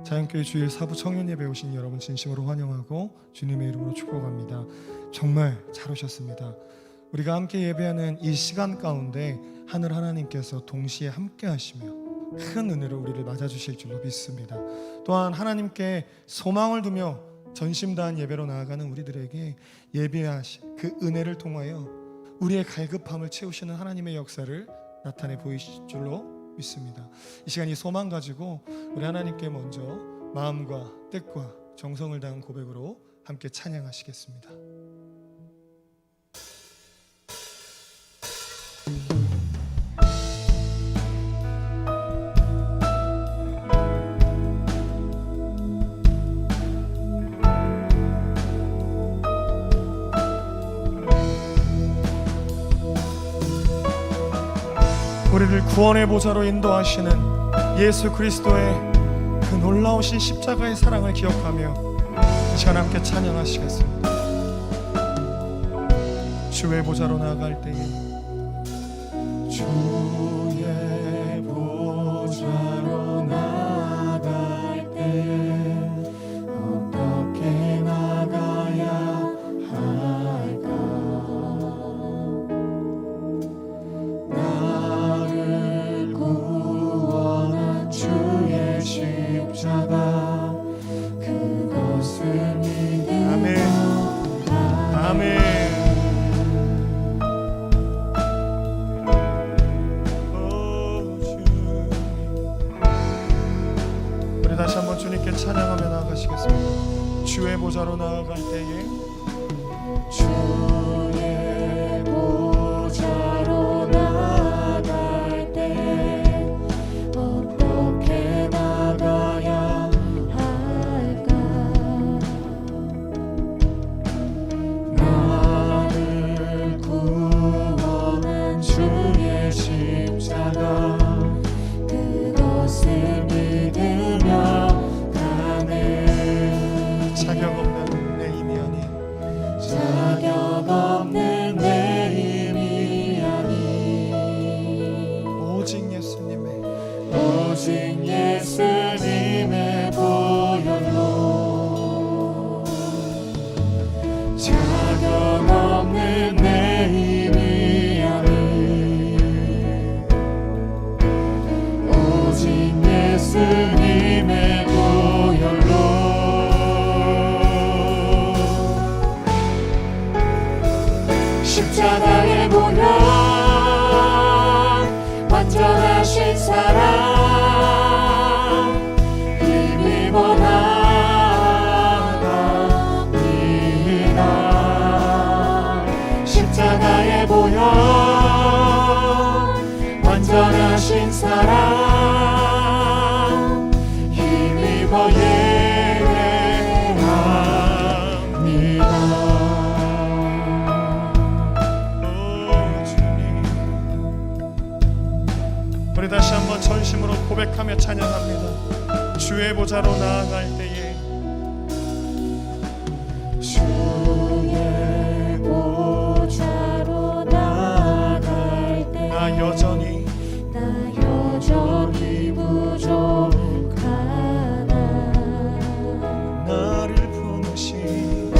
자연교회 주일 사부 청년 예배 오신 여러분 진심으로 환영하고 주님의 이름으로 축복합니다. 정말 잘 오셨습니다. 우리가 함께 예배하는 이 시간 가운데 하늘 하나님께서 동시에 함께 하시며 큰 은혜로 우리를 맞아주실 줄로 믿습니다. 또한 하나님께 소망을 두며 전심다한 예배로 나아가는 우리들에게 예배하신 그 은혜를 통하여 우리의 갈급함을 채우시는 하나님의 역사를 나타내 보이실 줄로 믿습니다. 이 시간 이 소망 가지고 우리 하나님께 먼저 마음과 뜻과 정성을 다한 고백으로 함께 찬양하시겠습니다. 우리를 구원의 보좌로 인도하시는 예수 그리스도의 그 놀라우신 십자가의 사랑을 기억하며 이 시간 함께 찬양하시겠습니다. 주의 보좌로 나아갈 때에 주의 보좌로 나아갈 때에 어떻게 나가야 할까? 나를 구원한 주의 십자가 그것을 믿으며 아멘. 아멘. 다시 한번 주님께 찬양하며 나아가시겠습니다. 주의 보좌로 나아갈 때에 주의 보좌로 나아갈 때에 어떻게 나가야 할까? 나를 구원한 주의 십자가 그것을 믿으며 자격 없는 내 힘이 아닌 자격 없는 내 힘이 아닌 오직 예수님의 보혈로 자격 없는 내 힘이 아닌 오직 예수님의 보혈로 십자가의 보혈 완전하신 사랑 힘입어 나갑니다. 십자가의 보혈 완전하신 사랑 힘입어 우리 다시 한번 전심으로 고백하며 찬양합니다. 주의 보좌로 나아갈 때에 주의 보좌로 나아갈 때에 나 여전히 부족하나 나를 품으신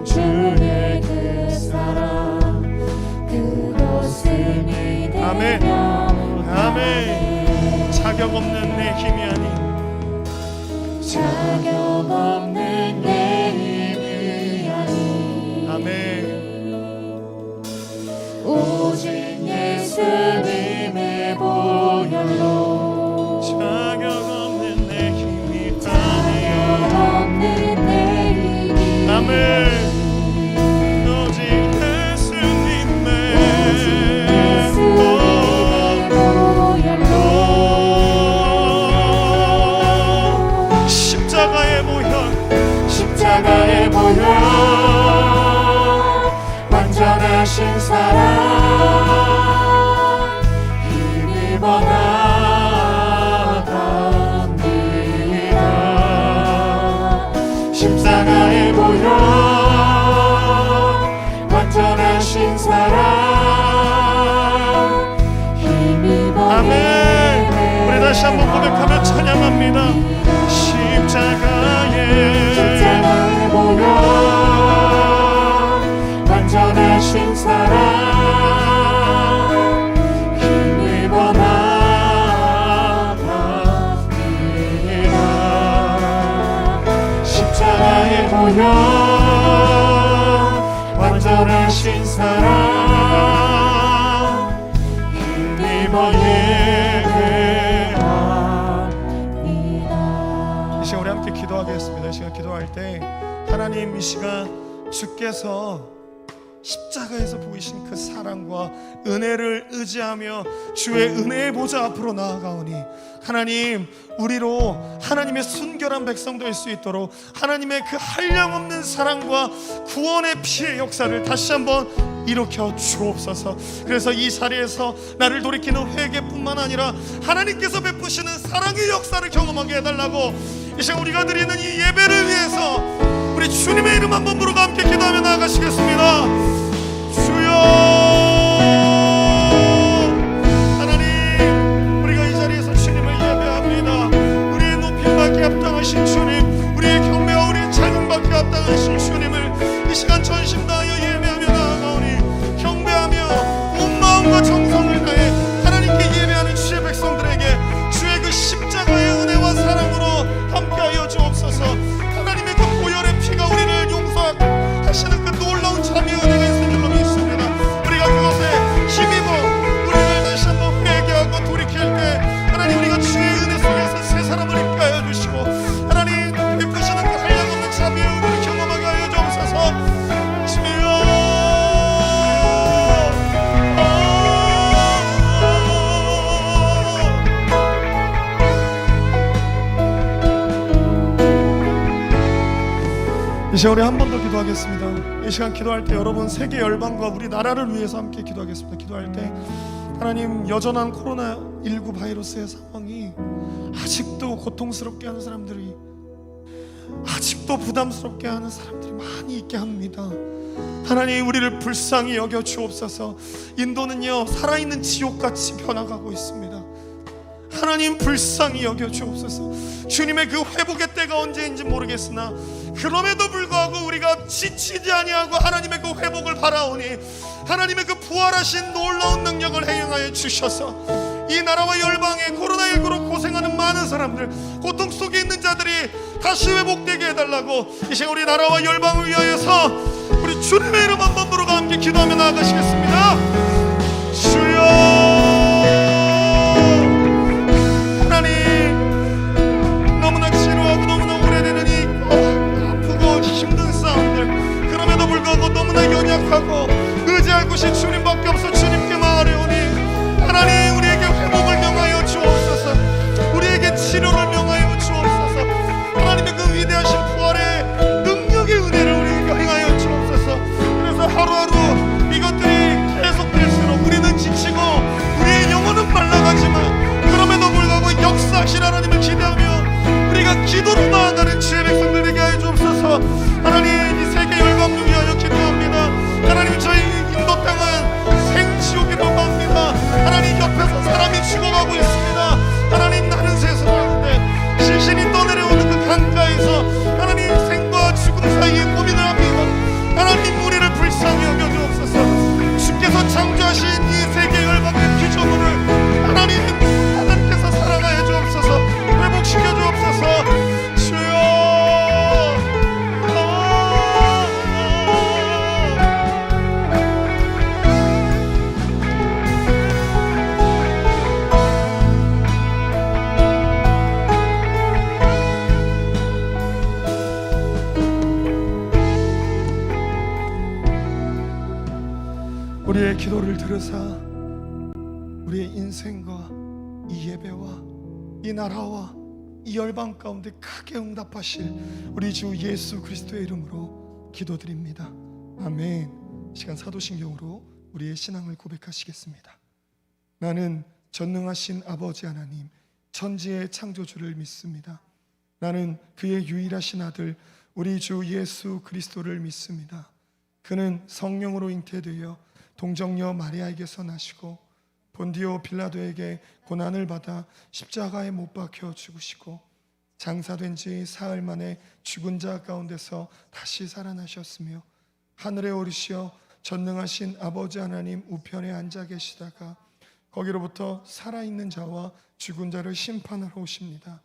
주의 그 사랑 아멘. 아멘. 자격 없는 내 힘이 아닌 자격 없는 내 힘이 아닌 아멘. 오직 예수님의 보혈로 자격 없는 내 힘이 아닌 아멘. 십자가의 보혈 완전하신 사랑 힘입어 나갑니다. 십자가의 보혈 완전하신 사랑 힘입어 아멘. 우리 다시 한번 고백하며 찬양합니다. 십자가에 보여 완전하신 사랑 힘입어 나갑니다. 십자가에 보여 완전하신 사랑 힘입어 예배합니다. 이 시간 우리 함께 기도하겠습니다. 이 시간 기도할 때 하나님, 이 시간 주께서 십자가에서 보이신 그 사랑과 은혜를 의지하며 주의 은혜의 보좌 앞으로 나아가오니 하나님, 우리로 하나님의 순결한 백성 될 수 있도록 하나님의 그 한량없는 사랑과 구원의 피의 역사를 다시 한번 일으켜 주옵소서. 그래서 이 자리에서 나를 돌이키는 회개뿐만 아니라 하나님께서 베푸시는 사랑의 역사를 경험하게 해달라고 이 시간 우리가 드리는 이 예배를 위해서 우리 주님의 이름 한번 부르고 함께 기도하며 나아가시겠습니다. 주여, 하나님, 우리가 이 자리에서 주님을 예배합니다. 우리의 높임받기에 합당하신 주님, 우리의 경배와 우리의 찬양받기에 합당하신 주님을 이 시간 전심 다하여 예배하며 나아가오니 경배하며 온 마음과 정성을 다해 하나님께 예배하는 주의 백성들에게 주의 그 십자가의 은혜와 사랑으로 함께하여 주옵소서. 하나님의 그 보혈의 피가 우리를 용서하시는 그 놀라운 자비의 은혜가 있는 줄로 믿습니다. 우리가 그것에 힘입어 우리를 다시 한번 회개하고 돌이킬 때 하나님, 우리가 주의 은혜 속에서 새 사람을 입게 하여 주시고 하나님 베푸시는 그 한량없는 자비의 은혜를 경험하게 하여 주옵소서. 주여, 이 시간 우리 한 번 더 기도하겠습니다. 이 시간 기도할 때 여러분, 세계 열방과 우리 나라를 위해서 함께 기도하겠습니다. 기도할 때 하나님, 여전한 코로나19 바이러스의 상황이 아직도 고통스럽게 하는 사람들이, 아직도 부담스럽게 하는 사람들이 많이 있게 합니다. 하나님, 우리를 불쌍히 여겨 주옵소서. 인도는요, 살아있는 지옥같이 변화가고 있습니다. 하나님, 불쌍히 여겨 주옵소서. 주님의 그 회복의 때가 언제인지 모르겠으나 그럼에도 불구하고 우리가 지치지 아니하고 하나님의 그 회복을 바라오니 하나님의 그 부활하신 놀라운 능력을 행하여 주셔서 이 나라와 열방에 코로나19로 고생하는 많은 사람들, 고통 속에 있는 자들이 다시 회복되게 해달라고 이 시간 우리 나라와 열방을 위하여서 우리 주님의 이름 한번 부르고 함께 기도하며 나아가시겠습니다. 주여, 너무나 지루하고 너무나 오래되는 이 아프고 힘든 싸움들, 그럼에도 불구하고 너무나 연약하고 의지할 곳이 주님밖에 없어 주님께 말하오니 하나님, 우리에게 회복을 명하여 주옵소서. 우리에게 치료를 명하여 주옵소서. 하나님의 그 위대하신 부활의 능력의 은혜를 우리에게 행하여 주옵소서. 그래서 하루하루 이것들이 계속될수록 우리는 지치고 우리의 영혼은 말라가지만 그럼에도 불구하고 역사하신 하나님을 기대하며 우리가 기도로 나아가는 주의 백성들에게 하여 주옵소서. 하나님, 이 세계 열방을 위하여 기도합니다. 하나님, 저희 인도 땅은 생지옥이라고 합니다. 하나님, 옆에서 사람이 죽어가고 있습니다. 하나님, 나는 세상 가운데 신신이 떠내려오는 그 강가에서 하나님, 생과 죽음 사이에 고민을 합니다. 하나님, 우리를 불쌍히 여겨 주옵소서. 주께서 창조하신 이 세계 열방의 피조물을 하나님께서 사랑하여 주옵소서. 회복시켜 주옵소서. 주여, 우리의 기도를 들으사 우리의 인생과 이 예배와 이 나라와 이 열방 가운데 크게 응답하실 우리 주 예수 그리스도의 이름으로 기도드립니다. 아멘. 시간 사도신경으로 우리의 신앙을 고백하시겠습니다. 나는 전능하신 아버지 하나님, 천지의 창조주를 믿습니다. 나는 그의 유일하신 아들 우리 주 예수 그리스도를 믿습니다. 그는 성령으로 잉태되어 동정녀 마리아에게서 나시고 본디오 빌라도에게 고난을 받아 십자가에 못 박혀 죽으시고 장사된 지 사흘 만에 죽은 자 가운데서 다시 살아나셨으며 하늘에 오르시어 전능하신 아버지 하나님 우편에 앉아 계시다가 거기로부터 살아있는 자와 죽은 자를 심판하러 오십니다.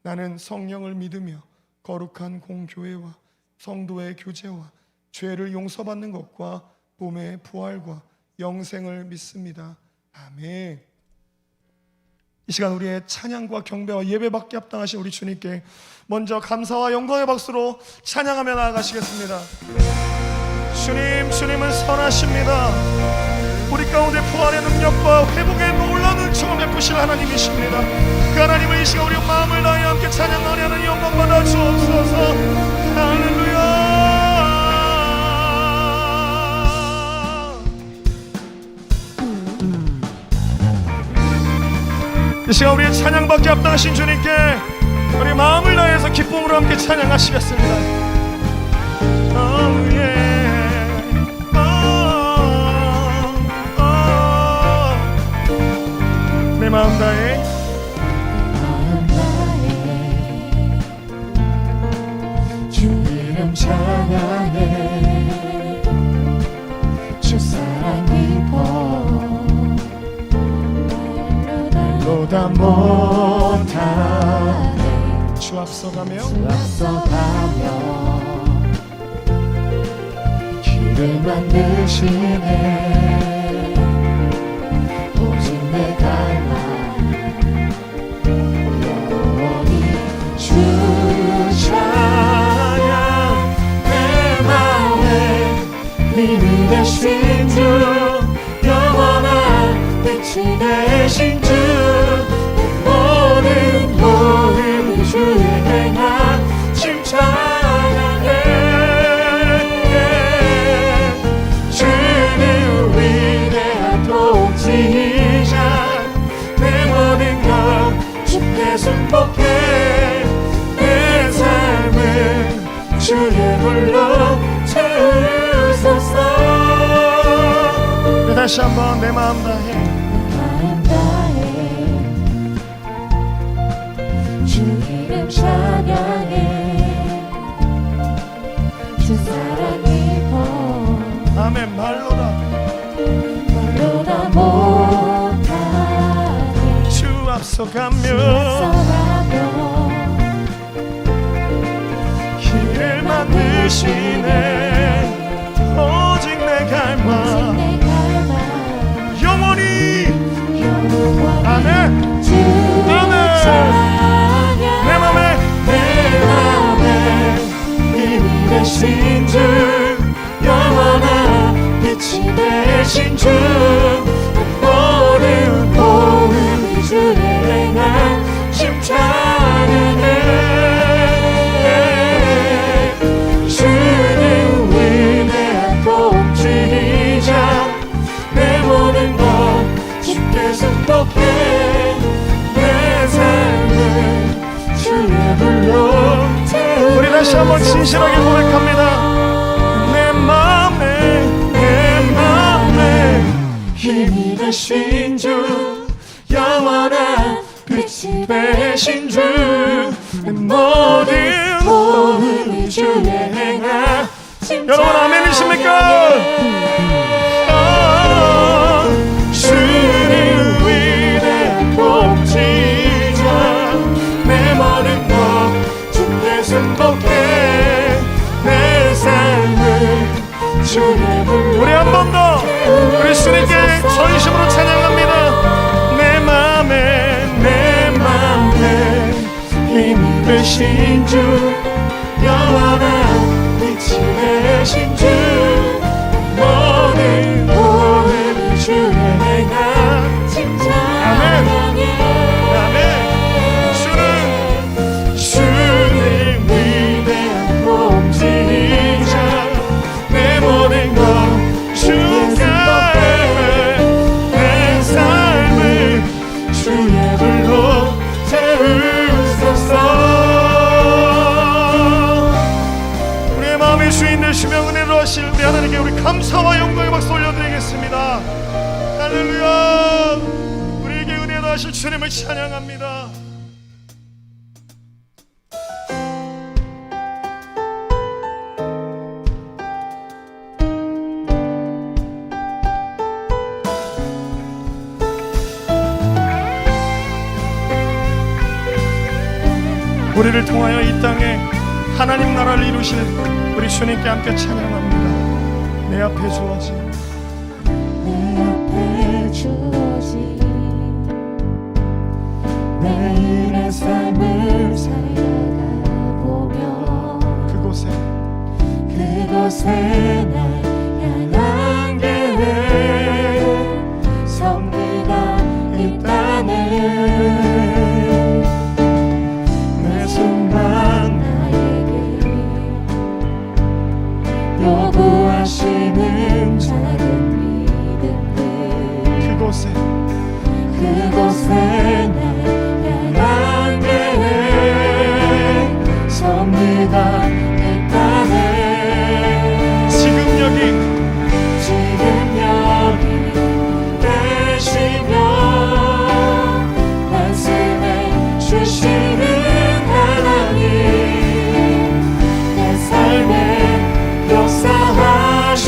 나는 성령을 믿으며 거룩한 공교회와 성도의 교제와 죄를 용서받는 것과 몸의 부활과 영생을 믿습니다. 아멘. 이 시간 우리의 찬양과 경배와 예배받게 합당하신 우리 주님께 먼저 감사와 영광의 박수로 찬양하며 나아가시겠습니다. 주님, 주님은 선하십니다. 우리 가운데 부활의 능력과 회복의 놀라운 은총을 베푸실 하나님이십니다. 그 하나님을 이 시간 우리 마음을 다하여 함께 찬양하려 하는 영광 받아 주옵소서. 할렐루야. 이 시간 우리의 찬양받기 합당하신 주님께 우리 마음을 다해서 기쁨으로 함께 찬양하시겠습니다. Oh yeah. 내 마음 다해 주 이름 찬양해 주 사랑 깊어 말로다 못하네 주 앞서가며 길을 만드시네 오직 내 갈망 영원히 주 찬양 내 마음에 힘이 되신 주 영원한 빛이 되신 주 모든 모든 주의 행한 칭찬하네 주는 위대한 통치자 내 모든 것 주께 승복해 내 삶은 주의 불로 채우소서 다시 한번 내 마음 다해 주 이름 찬양해 주 사랑 깊어 아멘. 말로다 못하네 주 앞서가며 길을 만드시네 오직 내 갈망 영원히 아멘. 내 맘에 힘이 되신 주 영원한 빛이 되신 주 모든 모든 주의 행한 칭찬하네 주는 위대한 통치자 내 모든 것 주께 승복해 내 삶을 주의 불로 우리 다시 한번 진실하게 고백합니다. 내 맘에 힘이 되신 주 영원한 빛이 되신 주 내 모든 주의 행한 여러분 아멘이십니까? 주는 위대한 통치자 내 모든 것 주께 승복해 내 삶을 주의 불로 우리 한 번 더 우리 주님께 전심으로 찬양합니다. 내 맘에 힘이 되신 주 영원한 빛이 되신 주 모든 모든 주의 행한 칭찬하네 주는 위대한 통치자 내 모든 것 주께 내 삶을 주의 불로 채우소서 우리의 마음의 주인 되시며 은혜로 하실 우리 하나님께 우리 감사와 영광의 박수 올려드리겠습니다. 할렐루야. 역사하실 주님을 찬양합니다. 우리를 통하여 이 땅에 하나님 나라를 이루실 우리 주님께 함께 찬양합니다. 내 앞에 주어진 매일의 삶을 살아가보며 그곳에 날 향한 계획 섭리가 있다네. 매 순간 나에게 요구하시는 작은 믿음들 그곳에 날 향한 계획 섭리가 있다네. 지금 여기 계시며 말씀해 주시는 하나님 내 삶에 역사하시는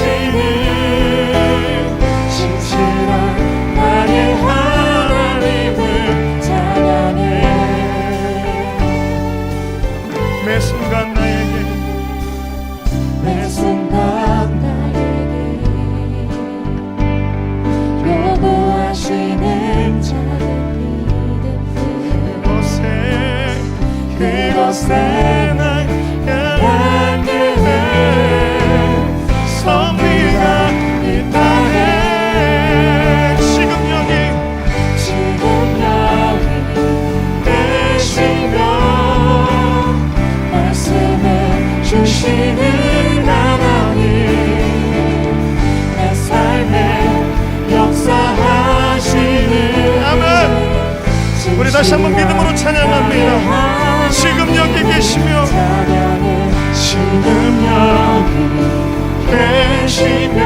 진실한 나의 하나님을 찬양해. 매 순간 나에게 매 순간 나에게 요구하시는 작은 믿음들 그곳에 날 향한 계획 섭리가 있다네. 지금 여기 계시며 말씀해 주시는 하나님 내 삶에 역사하시는 아멘. 우리 다시 한번 믿음으로 찬양합니다. 지금 여기 계시며 지금 여기 계시며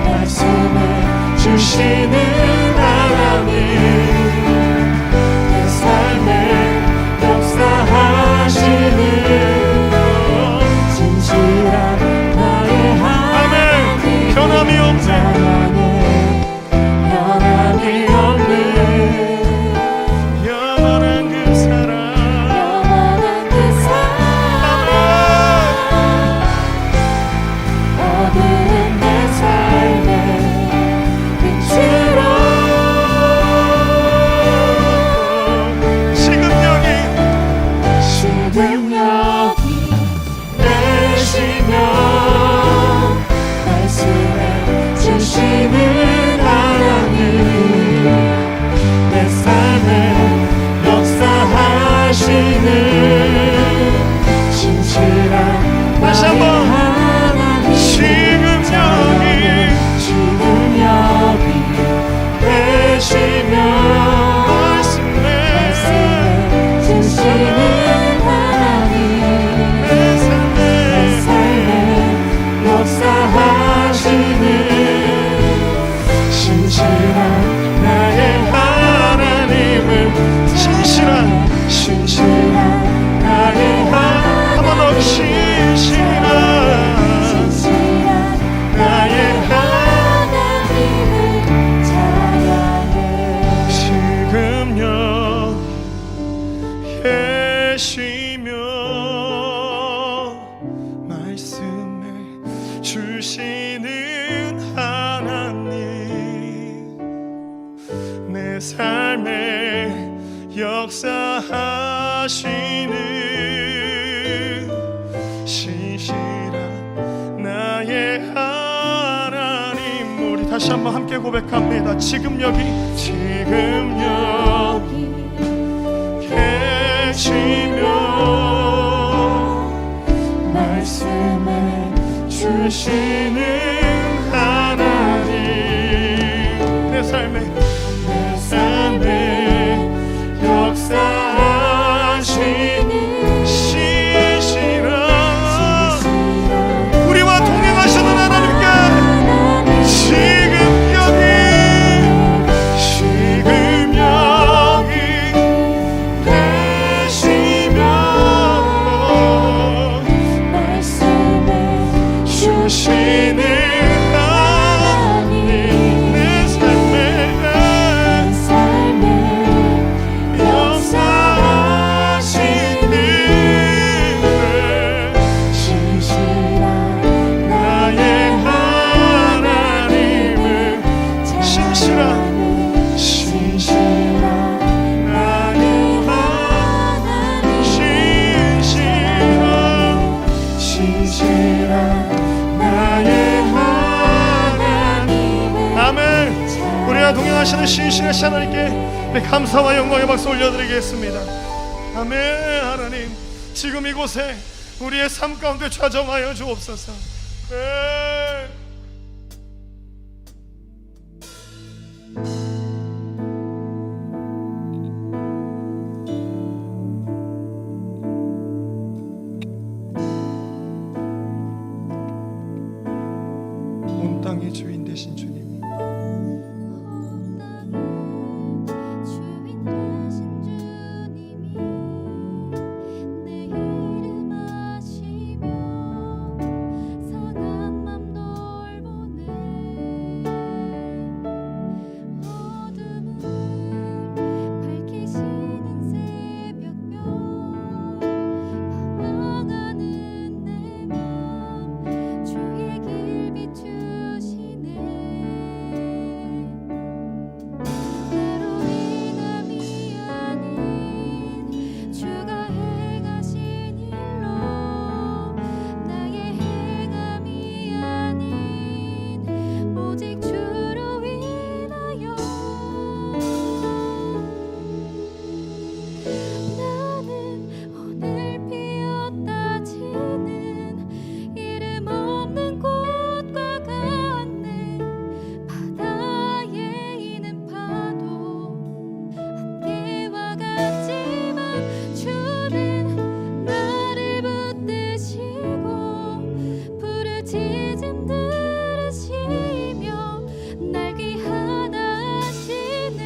말씀해 주시는 하나님 내 삶에 역사하시는 진실한 나의 하나님 변함이 없네. 변함이 없는 영원한 그 사랑 어두운 내 삶의 빛으로 지금 여기 계시며 말씀해 주시는 하나님 내 삶에 역사하시는 진실한 다시 나의 한번. 하나님 지금 여기 계시며 말씀해 주시는 하나님 내 삶에 역사하시는 진실한 나의 하나님을 신실한 나의 한번 더 신실한 나의 하나님을 찬양해. 지금 여기 계시며 말씀해 주시는 하나님 내 삶에 역사하시는 신실한 나의 하나님. 우리 다시 한번 함께 고백합니다. 지금 여기 계시며 말씀해 주시는 하나님 내 삶에 역사하시는 신실한 우리와 동행하시는 하나님께 지금 여기 위하시는 신실하신 하나님께 우리 감사와 영광의 박수 올려드리겠습니다. 아멘. 하나님, 지금 이곳에 우리의 삶 가운데 좌정하여 주옵소서. 네. 온 땅의 주인 되신 주님이 주인 되신 주님이 내 이름 아시며 상한 맘 돌보네. 어둠을 밝히시는 새벽별 방황하는 내 맘 주의 길 비추시네. 때로 이감이 아닌 주가 행하신 일로 나의 행함이 아닌 오직 주로 인하여 나는 오늘 피었다 지는 이름 없는 꽃과 같네. 바다에 있는 파도 안개와 같지만 주는 나를 붙드시고 부르짖음 들으시며 날 귀하다 하시네.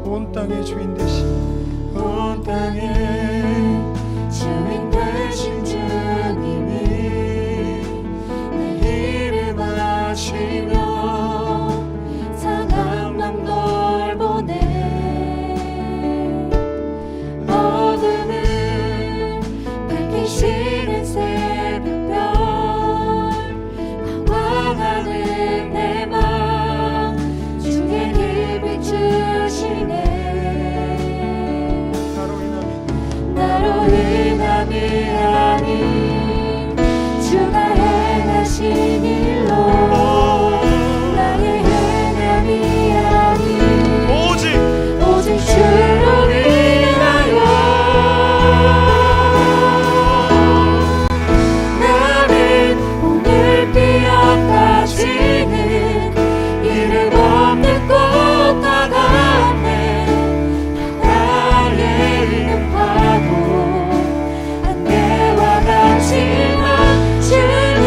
온 땅의 주인 되신 온 땅의 주인 되신 주님이 내 이름 아시며 상한 맘 돌보네. 어둠을 밝히시는 새벽별 방황하는 내 맘 주의 길 비추시네. 나로 인함이 아닌 주가 행하신 일로 나의 행함이 아닌 오직 주로 인하여 나는 오늘 피었다 지는 이름 없는 꽃과 같네. 바다에 있는 파도 안개와 같지만 주는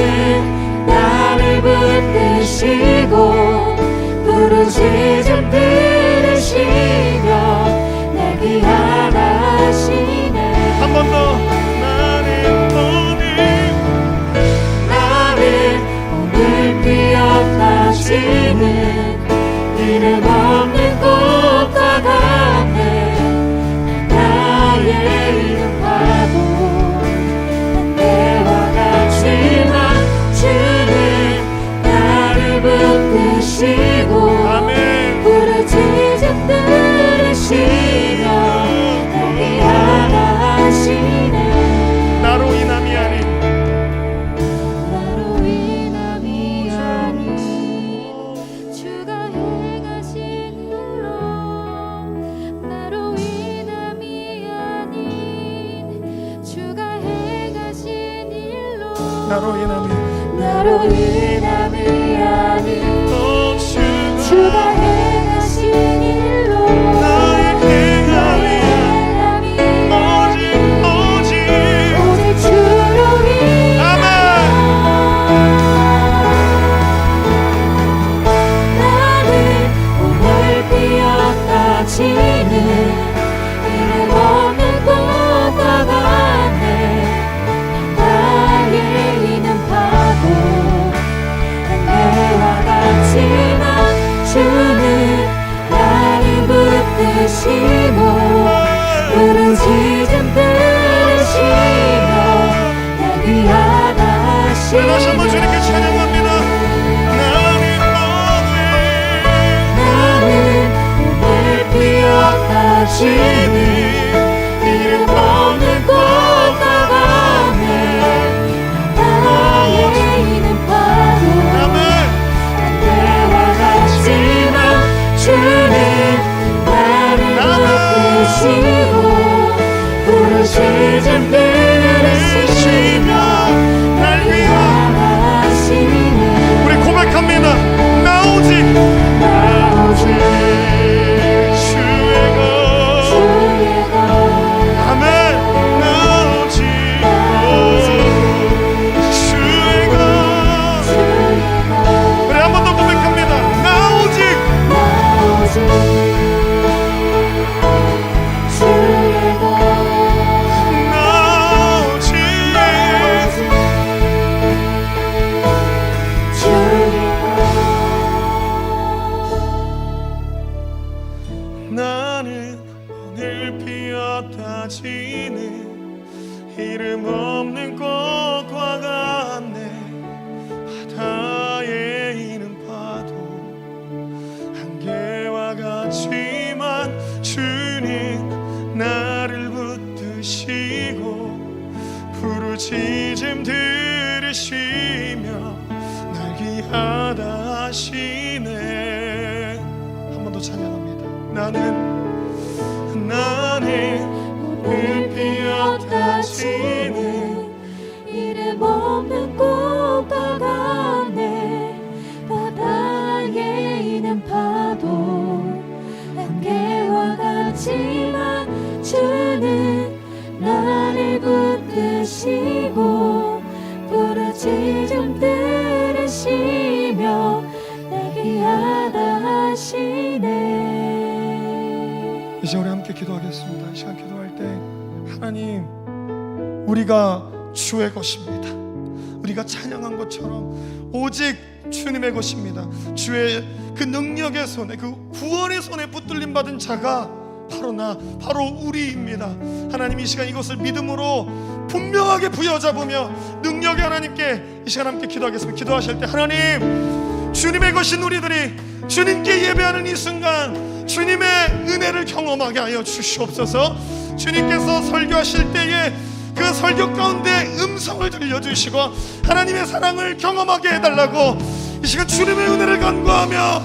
나를 붙드시고 부르짖음 들으시며 날 귀하다 하시네. 한 번 더. 나는 오늘 피었다 지는 이름 없는 꽃과 같네. 나의 이름 파도 안개와 같지만 주는 나를 붙드시고 아멘. 부르짖음 들으시며 날 귀하다 하시네. 나로 인함이 아닌 나로 인함이 아닌 주가 행하신 일로 나로 인함이 아닌 주가 행하신 일로 나로 인함이 아닌 주가 행하신 일로 나의 행함이 오직 주로 인하여 나는 오늘 피었다 지는 이름 없는 꽃과 같네. 나의 있는 파도 안개와 같지만 주는 나를 붙드시고 부르짖음 들으시며 날 귀하다 다시 한번 하시네. 주님께 찬양합니다. 나는 다가지는 이름 없는 곳과 가네 바다에 있는 파도 안개와 같지만 주는 나를 붙드시고 부르짖음 들으시며 날 위하시네 우리 고백합니다. 나 오직 주의 것 아멘. 나 오직 주의 것 우리 한 번 더 고백합니다. 나 오직 나는 오늘 피었다 지는 이름 없는 꽃과 같네 바다에 있는 파도 안개와 같지만 주는 나를 붙드시고 부르짖음 들으시며 날 귀하다 하시네. 한 번 더 찬양합니다. 나는 오늘 피었다 지는 이름 없는 꽃과 같네 바다에 있는 파도 안개와 같지만 주는 나를 붙드시고 부르짖음 들으시며 날 귀하다 하시네. 이 시간 우리 함께 기도하겠습니다. 이 시간 기도할 때 하나님 우리가 주의 것입니다. 우리가 찬양한 것처럼 오직 주님의 것입니다. 주의 그 능력의 손에 그 구원의 손에 붙들림 받은 자가 바로 우리입니다. 하나님 이 시간 이것을 믿음으로 분명하게 부여잡으며 능력의 하나님께 이 시간 함께 기도하겠습니다. 기도하실 때 하나님 주님의 것인 우리들이 주님께 예배하는 이 순간 주님의 은혜를 경험하게 하여 주시옵소서. 주님께서 설교하실 때에 그 설교 가운데 음성을 들려주시고 하나님의 사랑을 경험하게 해달라고 이 시간 주님의 은혜를 간구하며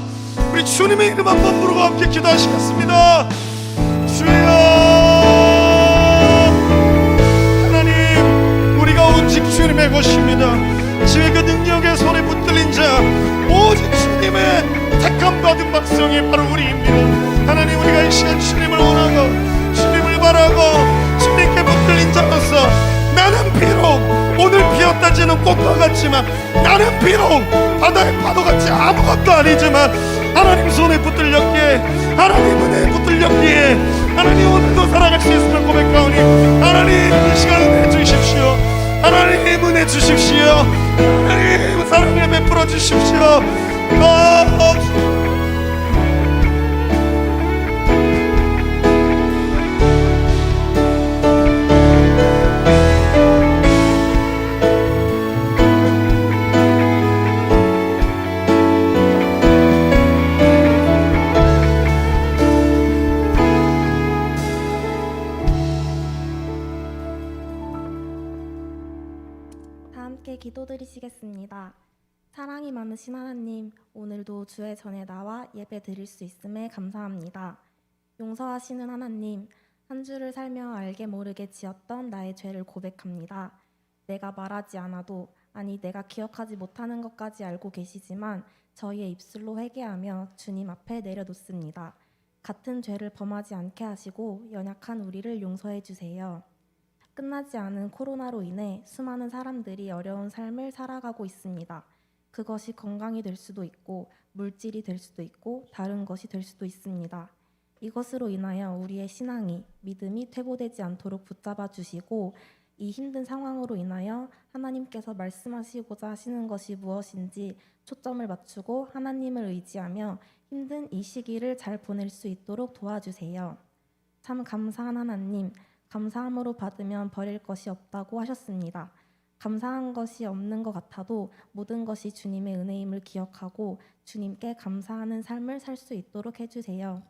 우리 주님의 이름 한번 부르고 함께 기도하시겠습니다. 주여 하나님 우리가 오직 주님의 것입니다. 주의 그 능력의 손에 붙들린 자 오직 주님의 택함 받은 백성이 바로 우리입니다. 하나님 우리가 이 시간 주님을 원하고 주님을 바라고 주님께 붙들린 자로서 나는 비록 오늘 피었다지는 꽃과 같지만 나는 비록 바다의 파도같이 아무것도 아니지만 하나님 손에 붙들렸기에 하나님 은혜에 붙들렸기에 하나님 오늘도 살아갈 수 있음을 고백하오니 하나님 이 시간 은혜 주십시오. 하나님 은혜 주십시오. 하나님 사랑을 베풀어 주십시오. 다 함께 기도드리시겠습니다. 사랑이 많으신 하나님, 오늘도 주의 전에 나와 예배 드릴 수 있음에 감사합니다. 용서하시는 하나님, 한 주를 살며 알게 모르게 지었던 나의 죄를 고백합니다. 내가 말하지 않아도, 아니 내가 기억하지 못하는 것까지 알고 계시지만 저희의 입술로 회개하며 주님 앞에 내려놓습니다. 같은 죄를 범하지 않게 하시고 연약한 우리를 용서해 주세요. 끝나지 않은 코로나로 인해 수많은 사람들이 어려운 삶을 살아가고 있습니다. 그것이 건강이 될 수도 있고 물질이 될 수도 있고 다른 것이 될 수도 있습니다. 이것으로 인하여 우리의 신앙이, 믿음이 퇴보되지 않도록 붙잡아 주시고 이 힘든 상황으로 인하여 하나님께서 말씀하시고자 하시는 것이 무엇인지 초점을 맞추고 하나님을 의지하며 힘든 이 시기를 잘 보낼 수 있도록 도와주세요. 참 감사한 하나님, 감사함으로 받으면 버릴 것이 없다고 하셨습니다. 감사한 것이 없는 것 같아도 모든 것이 주님의 은혜임을 기억하고 주님께 감사하는 삶을 살 수 있도록 해주세요.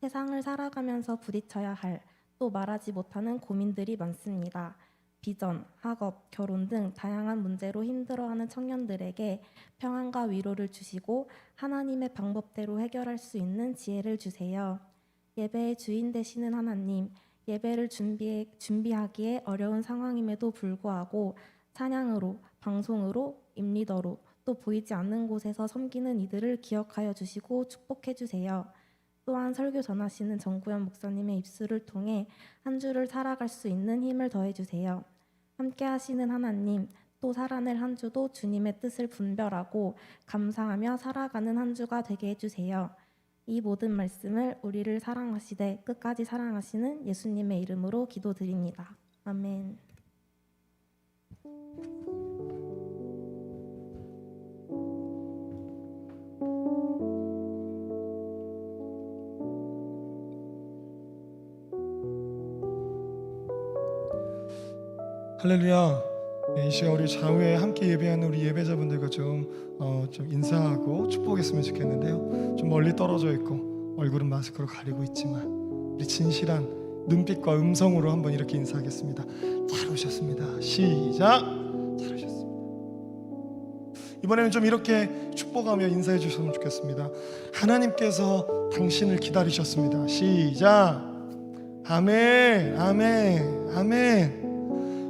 세상을 살아가면서 부딪혀야 할, 또 말하지 못하는 고민들이 많습니다. 비전, 학업, 결혼 등 다양한 문제로 힘들어하는 청년들에게 평안과 위로를 주시고 하나님의 방법대로 해결할 수 있는 지혜를 주세요. 예배의 주인 되시는 하나님, 예배를 준비하기에 어려운 상황임에도 불구하고 찬양으로, 방송으로, 임리더로, 또 보이지 않는 곳에서 섬기는 이들을 기억하여 주시고 축복해 주세요. 또한 설교 전하시는 정구현 목사님의 입술을 통해 한 주를 살아갈 수 있는 힘을 더해 주세요. 함께 하시는 하나님, 또 살아낼 한 주도 주님의 뜻을 분별하고 감사하며 살아가는 한 주가 되게 해주세요. 이 모든 말씀을 우리를 사랑하시되 끝까지 사랑하시는 예수님의 이름으로 기도드립니다. 아멘. 할렐루야. 이 시간 우리 좌우에 함께 예배하는 우리 예배자분들과 좀 인사하고 축복했으면 좋겠는데요. 좀 멀리 떨어져 있고 얼굴은 마스크로 가리고 있지만 우리 진실한 눈빛과 음성으로 한번 이렇게 인사하겠습니다. 잘 오셨습니다. 시작. 잘 오셨습니다. 이번에는 좀 이렇게 축복하며 인사해 주셨으면 좋겠습니다. 하나님께서 당신을 기다리셨습니다. 시작. 아멘, 아멘, 아멘.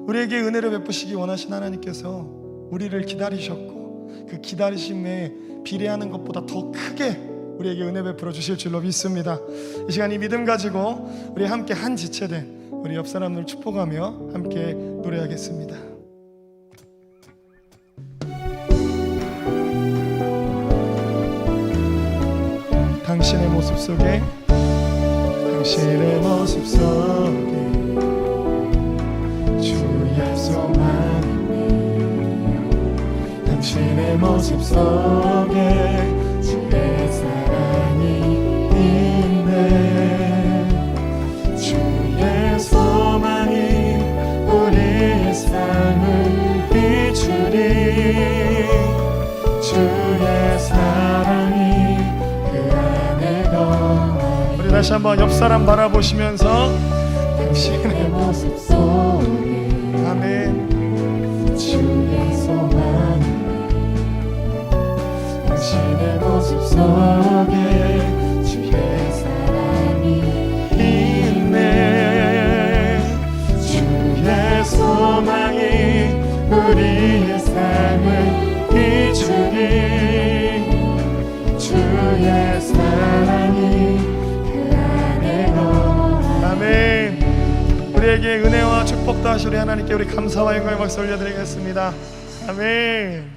우리에게 은혜를 베푸시기 원하신 하나님께서 우리를 기다리셨고 그 기다리심에 비례하는 것보다 더 크게 우리에게 은혜 베풀어 주실 줄로 믿습니다. 이 시간 이 믿음 가지고 우리 함께 한 지체된 우리 옆 사람들 축복하며 함께 노래하겠습니다. 당신의 모습 속에 당신의 모습 속에 주의 소망이네. 당신의 모습 속에 주의 사랑이 있네. 주의 소망이 우리의 삶을 비추리. 주의 사랑이 그 안에 거하리. 우리 다시 한번 옆 사람 바라보시면서 당신의 모습 속에 아멘. 주의 소망 당신의 모습 속에 주의 사랑이 있네. 주의 소망이 우리의 삶을 비추리. 주의 사랑이 그 안에 거하리. 아멘. 우리에게 은혜와 축복도 하시리 하나님께 우리 감사와 영광의 박수 올려드리겠습니다. 아멘.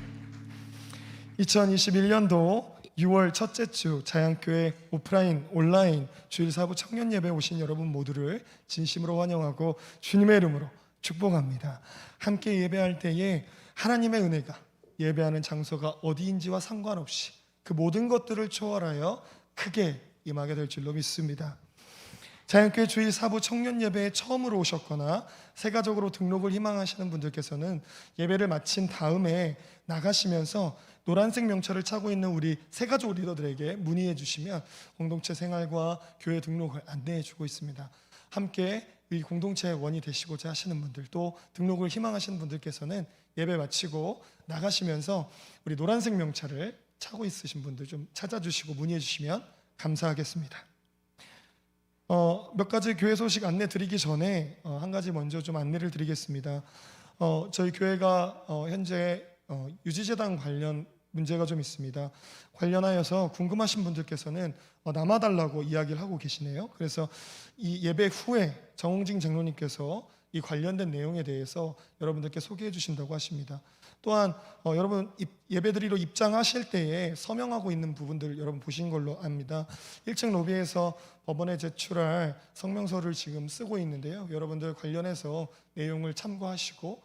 2021년도 6월 첫째 주 자양교회 오프라인 온라인 주일 사부 청년 예배 오신 여러분 모두를 진심으로 환영하고 주님의 이름으로 축복합니다. 함께 예배할 때에 하나님의 은혜가 예배하는 장소가 어디인지와 상관없이 그 모든 것들을 초월하여 크게 임하게 될 줄로 믿습니다. 자연교회 주일 사부 청년 예배에 처음으로 오셨거나 새가족으로 등록을 희망하시는 분들께서는 예배를 마친 다음에 나가시면서 노란색 명찰을 차고 있는 우리 새가족 리더들에게 문의해 주시면 공동체 생활과 교회 등록을 안내해 주고 있습니다. 함께 이 공동체의 원이 되시고자 하시는 분들, 또 등록을 희망하시는 분들께서는 예배 마치고 나가시면서 우리 노란색 명찰을 차고 있으신 분들 좀 찾아주시고 문의해 주시면 감사하겠습니다. 몇 가지 교회 소식 안내 드리기 전에 한 가지 먼저 좀 안내를 드리겠습니다. 저희 교회가 현재 유지재단 관련 문제가 좀 있습니다. 관련하여서 궁금하신 분들께서는 남아달라고 이야기를 하고 계시네요. 그래서 이 예배 후에 정홍진 장로님께서 이 관련된 내용에 대해서 여러분들께 소개해 주신다고 하십니다. 또한 여러분 예배드리러 입장하실 때에 서명하고 있는 부분들 여러분 보신 걸로 압니다. 1층 로비에서 법원에 제출할 성명서를 지금 쓰고 있는데요. 여러분들 관련해서 내용을 참고하시고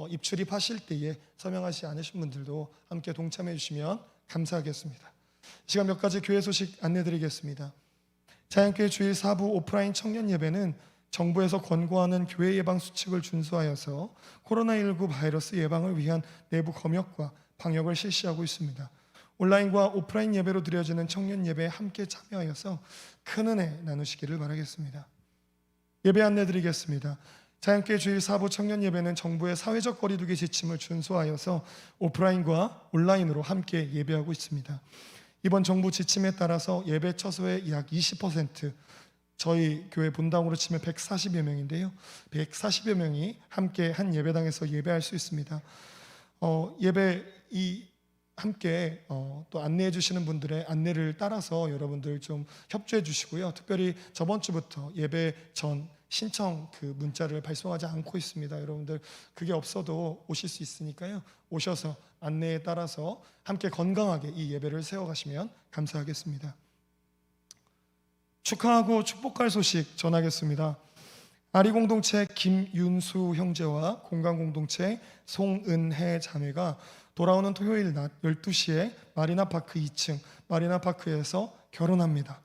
입출입하실 때에 서명하지 않으신 분들도 함께 동참해 주시면 감사하겠습니다. 이 시간 몇 가지 교회 소식 안내드리겠습니다. 자연교회 주일 사부 오프라인 청년 예배는 정부에서 권고하는 교회 예방 수칙을 준수하여서 코로나19 바이러스 예방을 위한 내부 검역과 방역을 실시하고 있습니다. 온라인과 오프라인 예배로 드려지는 청년 예배에 함께 참여하여서 큰 은혜 나누시기를 바라겠습니다. 예배 안내 드리겠습니다. 자연교회 주일 4부 청년 예배는 정부의 사회적 거리두기 지침을 준수하여서 오프라인과 온라인으로 함께 예배하고 있습니다. 이번 정부 지침에 따라서 예배 처소의 약 20%, 저희 교회 본당으로 치면 140여 명인데요. 140여 명이 함께 한 예배당에서 예배할 수 있습니다. 예배 함께 또 안내해 주시는 분들의 안내를 따라서 여러분들 좀 협조해 주시고요. 특별히 저번 주부터 예배 전 신청 그 문자를 발송하지 않고 있습니다. 여러분들 그게 없어도 오실 수 있으니까요. 오셔서 안내에 따라서 함께 건강하게 이 예배를 세워가시면 감사하겠습니다. 축하하고 축복할 소식 전하겠습니다. 아리공동체 김윤수 형제와 공간공동체 송은혜 자매가 돌아오는 토요일 낮 12시에 마리나파크 2층 마리나파크에서 결혼합니다.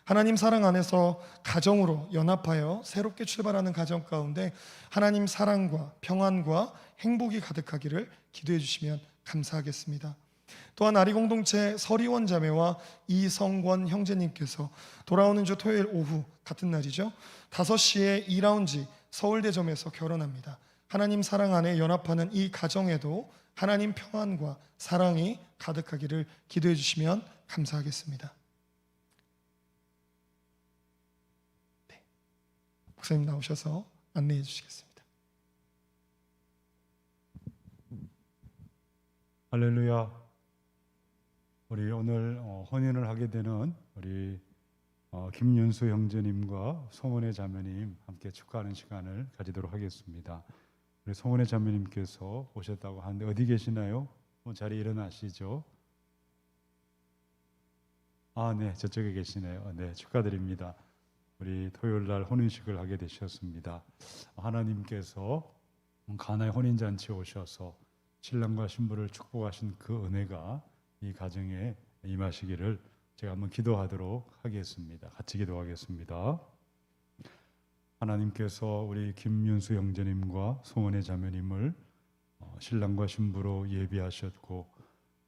하나님 사랑 안에서 가정으로 연합하여 새롭게 출발하는 가정 가운데 하나님 사랑과 평안과 행복이 가득하기를 기도해 주시면 감사하겠습니다. 또한 아리공동체 서리원 자매와 이성권 형제님께서 돌아오는 주 토요일 오후 같은 날이죠. 5시에 2라운지 서울대점에서 결혼합니다. 하나님 사랑 안에 연합하는 이 가정에도 하나님 평안과 사랑이 가득하기를 기도해 주시면 감사하겠습니다. 네. 목사님 나오셔서 안내해 주시겠습니다. 할렐루야. 우리 오늘 혼인을 하게 되는 우리 김윤수 형제님과 송은혜 자매님 함께 축하하는 시간을 가지도록 하겠습니다. 우리 송은혜 자매님께서 오셨다고 하는데 어디 계시나요? 자리에 일어나시죠. 네, 저쪽에 계시네요. 네, 축하드립니다. 우리 토요일 날 혼인식을 하게 되셨습니다. 하나님께서 가나의 혼인잔치에 오셔서 신랑과 신부를 축복하신 그 은혜가 이 가정에 임하시기를 제가 한번 기도하도록 하겠습니다. 같이 기도하겠습니다. 하나님께서 우리 김윤수 형제님과 송은혜 자매님을 신랑과 신부로 예비하셨고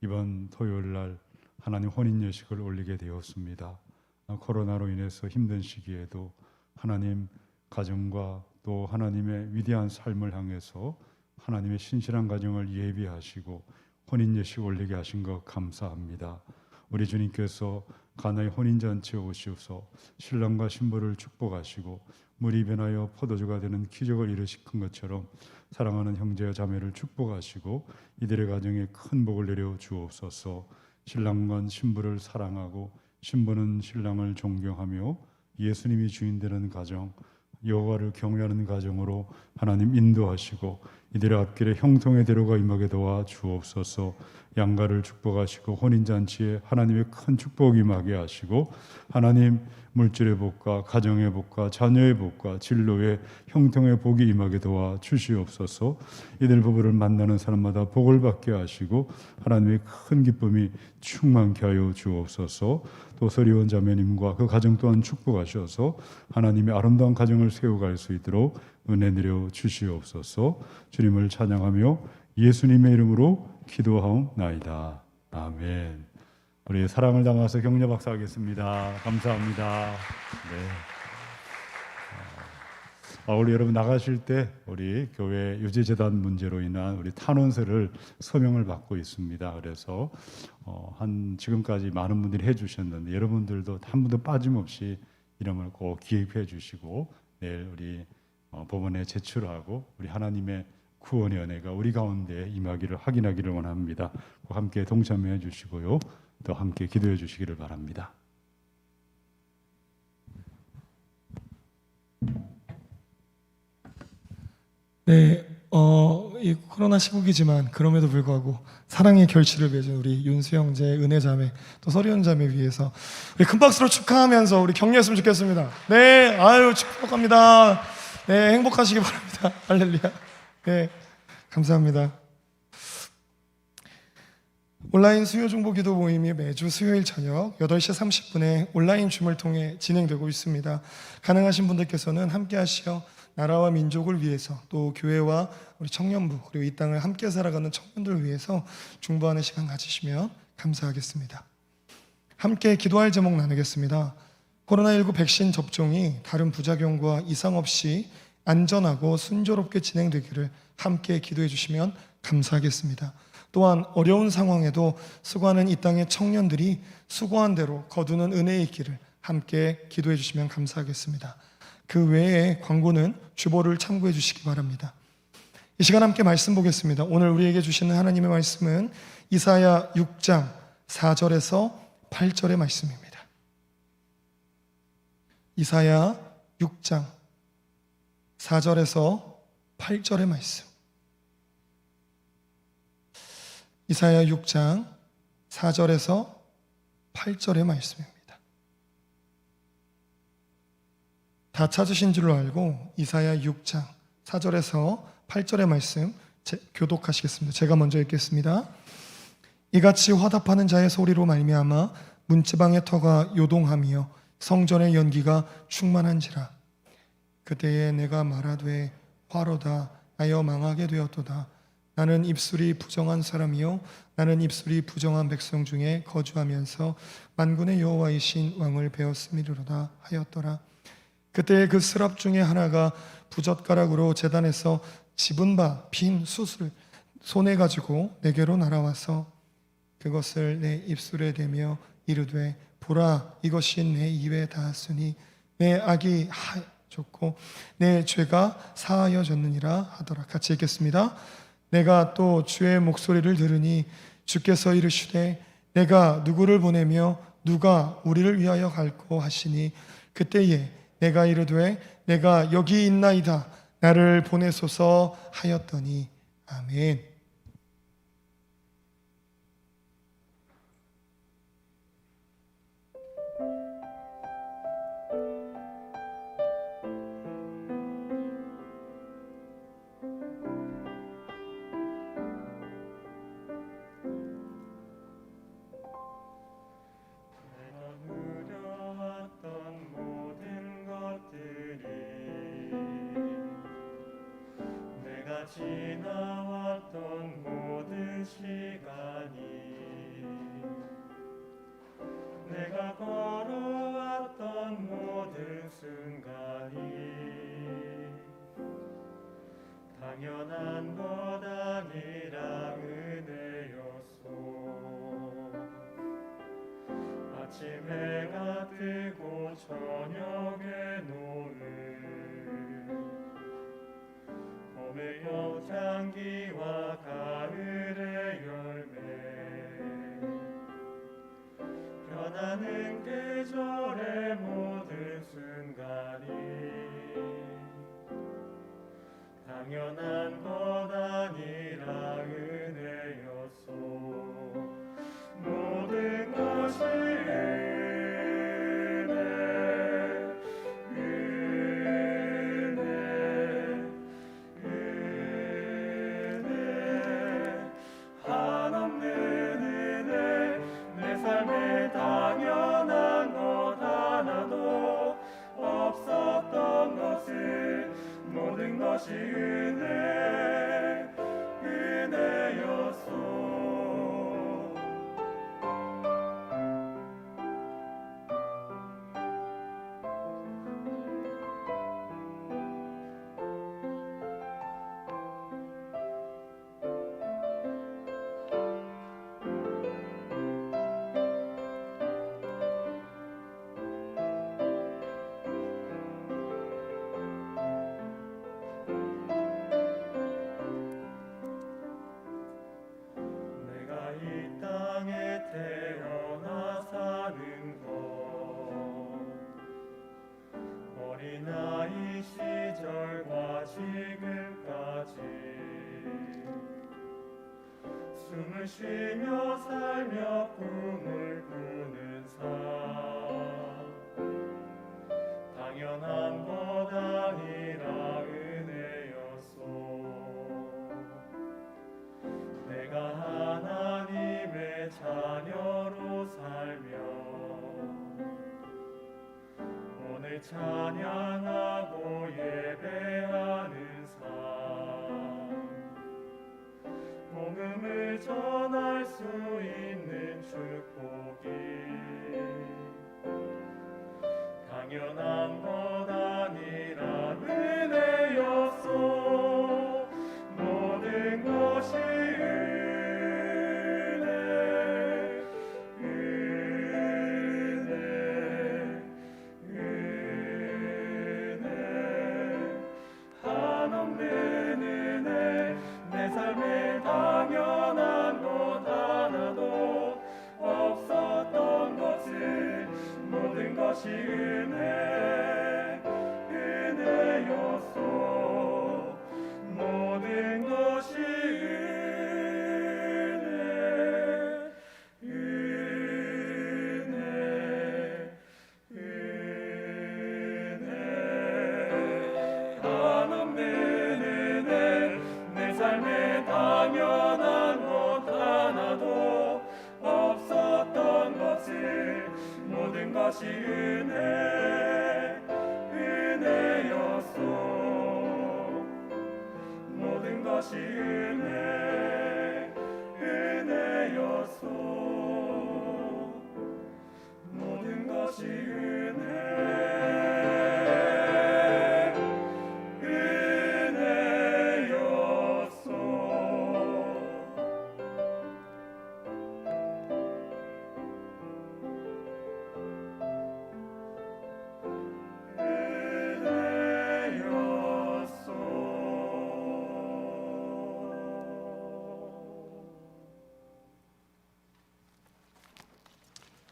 이번 토요일 날 하나님 혼인 예식을 올리게 되었습니다. 코로나로 인해서 힘든 시기에도 하나님 가정과 또 하나님의 위대한 삶을 향해서 하나님의 신실한 가정을 예비하시고 혼인 예식 올리게 하신 것 감사합니다. 우리 주님께서 가나의 혼인잔치에 오시어서 신랑과 신부를 축복하시고 물이 변하여 포도주가 되는 기적을 이루신 것처럼 사랑하는 형제와 자매를 축복하시고 이들의 가정에 큰 복을 내려 주옵소서. 신랑과 신부를 사랑하고 신부는 신랑을 존경하며 예수님이 주인 되는 가정, 여호와를 경외하는 가정으로 하나님 인도하시고 이들의 앞길에 형통의 대로가 임하게 도와 주옵소서. 양가를 축복하시고 혼인잔치에 하나님의 큰 축복이 임하게 하시고 하나님 물질의 복과 가정의 복과 자녀의 복과 진로의 형통의 복이 임하게 도와 주시옵소서. 이들 부부를 만나는 사람마다 복을 받게 하시고 하나님의 큰 기쁨이 충만케 하여 주옵소서. 또 서리원 자매님과 그 가정 또한 축복하셔서 하나님의 아름다운 가정을 세워갈 수 있도록 은혜 내려 주시옵소서. 주님을 찬양하며 예수님의 이름으로 기도하옵나이다. 아멘. 우리 사랑을 담아서 격려 박수하겠습니다. 감사합니다. 네. 우리 여러분 나가실 때 우리 교회 유지재단 문제로 인한 우리 탄원서를 서명을 받고 있습니다. 그래서 지금까지 많은 분들이 해주셨는데 여러분들도 한 분도 빠짐없이 이름을 꼭 기입해 주시고 내일 우리 법원에 제출하고 우리 하나님의 구원의 은혜가 우리 가운데 임하기를 확인하기를 원합니다. 꼭 함께 동참해 주시고요. 또 함께 기도해 주시기를 바랍니다. 네, 이 코로나 시국이지만 그럼에도 불구하고 사랑의 결실을 맺은 우리 윤수 형제, 은혜 자매, 또 서리원 자매 위해서 우리 큰 박수로 축하하면서 우리 격려했으면 좋겠습니다. 네, 축복합니다. 네, 행복하시기 바랍니다. 할렐루야. 네, 감사합니다. 온라인 수요 중보 기도 모임이 매주 수요일 저녁 8시 30분에 온라인 줌을 통해 진행되고 있습니다. 가능하신 분들께서는 함께 하시어 나라와 민족을 위해서 또 교회와 우리 청년부 그리고 이 땅을 함께 살아가는 청년들을 위해서 중보하는 시간 가지시면 감사하겠습니다. 함께 기도할 제목 나누겠습니다. 코로나19 백신 접종이 다른 부작용과 이상 없이 안전하고 순조롭게 진행되기를 함께 기도해 주시면 감사하겠습니다. 또한 어려운 상황에도 수고하는 이 땅의 청년들이 수고한 대로 거두는 은혜의 있기를 함께 기도해 주시면 감사하겠습니다. 그 외에 광고는 주보를 참고해 주시기 바랍니다. 이 시간 함께 말씀 보겠습니다. 오늘 우리에게 주시는 하나님의 말씀은 이사야 6장 4절에서 8절의 말씀입니다. 이사야 6장 4절에서 8절의 말씀. 이사야 6장 4절에서 8절의 말씀입니다. 다 찾으신 줄로 알고 이사야 6장 4절에서 8절의 말씀 교독하시겠습니다. 제가 먼저 읽겠습니다. 이같이 화답하는 자의 소리로 말미암아 문지방의 터가 요동하며 성전의 연기가 충만한지라. 그때에 내가 말하되 화로다 하여 망하게 되었도다. 나는 입술이 부정한 사람이요 나는 입술이 부정한 백성 중에 거주하면서 만군의 여호와이신 왕을 배웠음이로다 하였더라. 그때 그 스랍 중에 하나가 부젓가락으로 제단에서 집은 바 빈 숯을 손에 가지고 내게로 날아와서 그것을 내 입술에 대며 이르되 보라 이것이 내 입에 닿았으니 내 악이 하였고 내 죄가 사하여졌느니라 하더라. 같이 읽겠습니다. 내가 또 주의 목소리를 들으니 주께서 이르시되 내가 누구를 보내며 누가 우리를 위하여 갈고 하시니 그때에 내가 이르되 내가 여기 있나이다 나를 보내소서 하였더니 아멘. 지나왔던 모든 시간이 내가 걸어왔던 모든 순간이 당연한 것 아니라 은혜였소. 아침 해가 뜨고 저녁에 노을 봄의 영장기와 가을의 열매 변하는 계절의 모든 순간이 당연한 것 아니라 은혜였소. 모든 것이 당연한 것 하나도 없었던 것을 모든 것이 은혜였소. 태어나 사는 것 어린아이 시절과 지금까지 숨을 쉬며 살며 꿈을 꾸는 삶 당연한 것 아니라 은혜였소. 내가 하나님의 자녀로 살며 오늘 찬양하고 예배하는 삶 복음을 복음을 전할 수 있는 축복이 당연한 것 아니라 은혜였소. 모든 것이 은혜 한없는 은혜. 내 삶에 당연한 것 하나도 없었던 것을 모든 것이 은혜였소. 모든 것이 은혜 한없는 은혜. 내 삶에 당연한 것 하나도 없었던 것을 모든 것이 은혜였소. 모든 것이 은혜였소. 모든 것이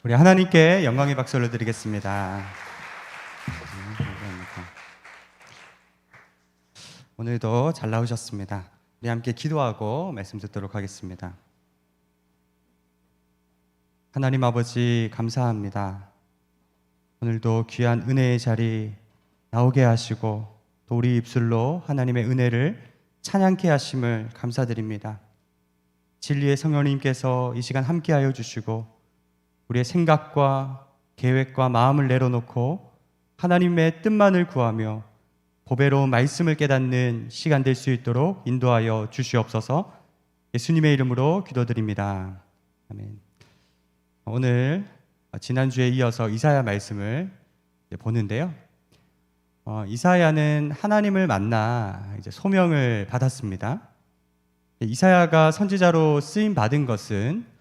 우리 하나님께 영광의 박수를 드리겠습니다. 감사합니다. 오늘도 잘 나오셨습니다. 우리 함께 기도하고 말씀 듣도록 하겠습니다. 하나님 아버지 감사합니다. 오늘도 귀한 은혜의 자리 나오게 하시고 또 우리 입술로 하나님의 은혜를 찬양케 하심을 감사드립니다. 진리의 성령님께서 이 시간 함께하여 주시고 우리의 생각과 계획과 마음을 내려놓고 하나님의 뜻만을 구하며 보배로운 말씀을 깨닫는 시간 될 수 있도록 인도하여 주시옵소서. 예수님의 이름으로 기도드립니다. 아멘. 오늘 지난주에 이어서 이사야 말씀을 보는데요. 이사야는 하나님을 만나 이제 소명을 받았습니다. 이사야가 선지자로 쓰임 받은 것은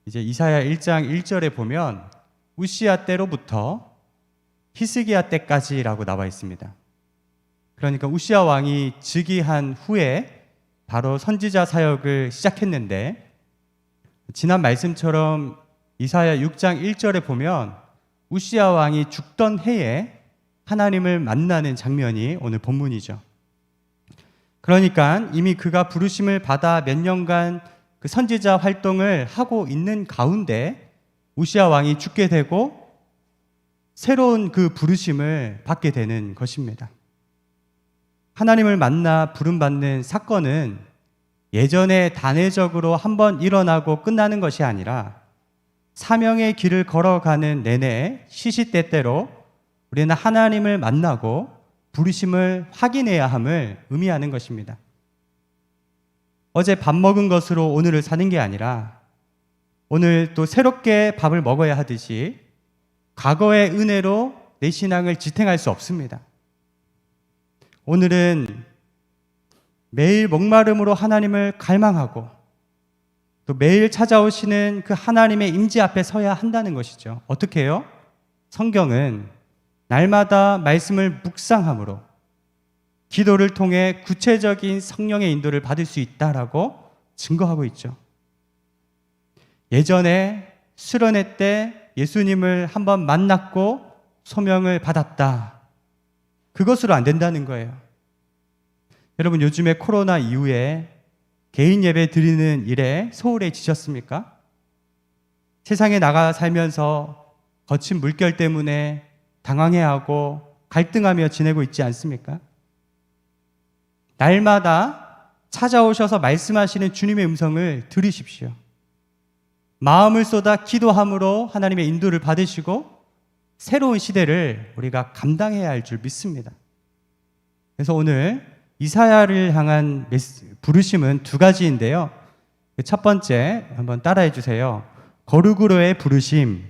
이제 이사야 1장 1절에 보면 우시야 때로부터 히스기야 때까지라고 나와 있습니다. 그러니까 우시야 왕이 즉위한 후에 바로 선지자 사역을 시작했는데, 지난 말씀처럼 이사야 6장 1절에 보면 우시야 왕이 죽던 해에 하나님을 만나는 장면이 오늘 본문이죠. 그러니까 이미 그가 부르심을 받아 몇 년간 그 선지자 활동을 하고 있는 가운데 우시야 왕이 죽게 되고 새로운 그 부르심을 받게 되는 것입니다. 하나님을 만나 부름받는 사건은 예전에 단회적으로 한번 일어나고 끝나는 것이 아니라 사명의 길을 걸어가는 내내 시시때때로 우리는 하나님을 만나고 부르심을 확인해야 함을 의미하는 것입니다. 어제 밥 먹은 것으로 오늘을 사는 게 아니라 오늘 또 새롭게 밥을 먹어야 하듯이 과거의 은혜로 내 신앙을 지탱할 수 없습니다. 오늘은 매일 목마름으로 하나님을 갈망하고 또 매일 찾아오시는 그 하나님의 임재 앞에 서야 한다는 것이죠. 어떻게 해요? 성경은 날마다 말씀을 묵상함으로 기도를 통해 구체적인 성령의 인도를 받을 수 있다라고 증거하고 있죠. 예전에 수련회 때 예수님을 한번 만났고 소명을 받았다. 그것으로 안 된다는 거예요. 여러분, 요즘에 코로나 이후에 개인 예배 드리는 일에 소홀해지셨습니까? 세상에 나가 살면서 거친 물결 때문에 당황해하고 갈등하며 지내고 있지 않습니까? 날마다 찾아오셔서 말씀하시는 주님의 음성을 들으십시오. 마음을 쏟아 기도함으로 하나님의 인도를 받으시고 새로운 시대를 우리가 감당해야 할 줄 믿습니다. 그래서 오늘 이사야를 향한 부르심은 두 가지인데요. 첫 번째 한번 따라해 주세요. 거룩으로의 부르심.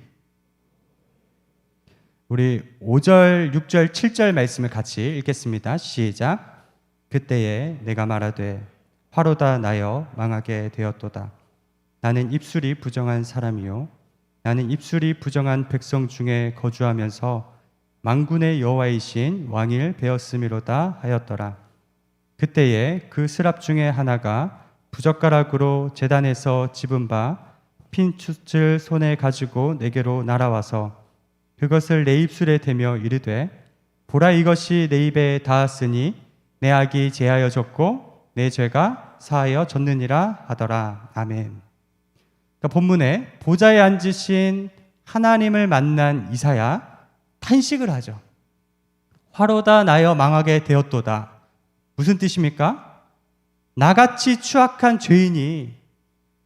우리 5절, 6절, 7절 말씀을 같이 읽겠습니다. 시작. 그때에 내가 말하되 화로다 나여 망하게 되었도다. 나는 입술이 부정한 사람이요 나는 입술이 부정한 백성 중에 거주하면서 만군의 여호와이신 왕을 베었음이로다 하였더라. 그때에 그 스랍 중에 하나가 부젓가락으로 제단에서 집은 바 핀추을 손에 가지고 내게로 날아와서 그것을 내 입술에 대며 이르되 보라 이것이 내 입에 닿았으니 내 악이 제하여졌고 내 죄가 사하여졌느니라 하더라. 아멘. 그러니까 본문에 보좌에 앉으신 하나님을 만난 이사야 탄식을 하죠. 화로다 나여 망하게 되었도다. 무슨 뜻입니까? 나같이 추악한 죄인이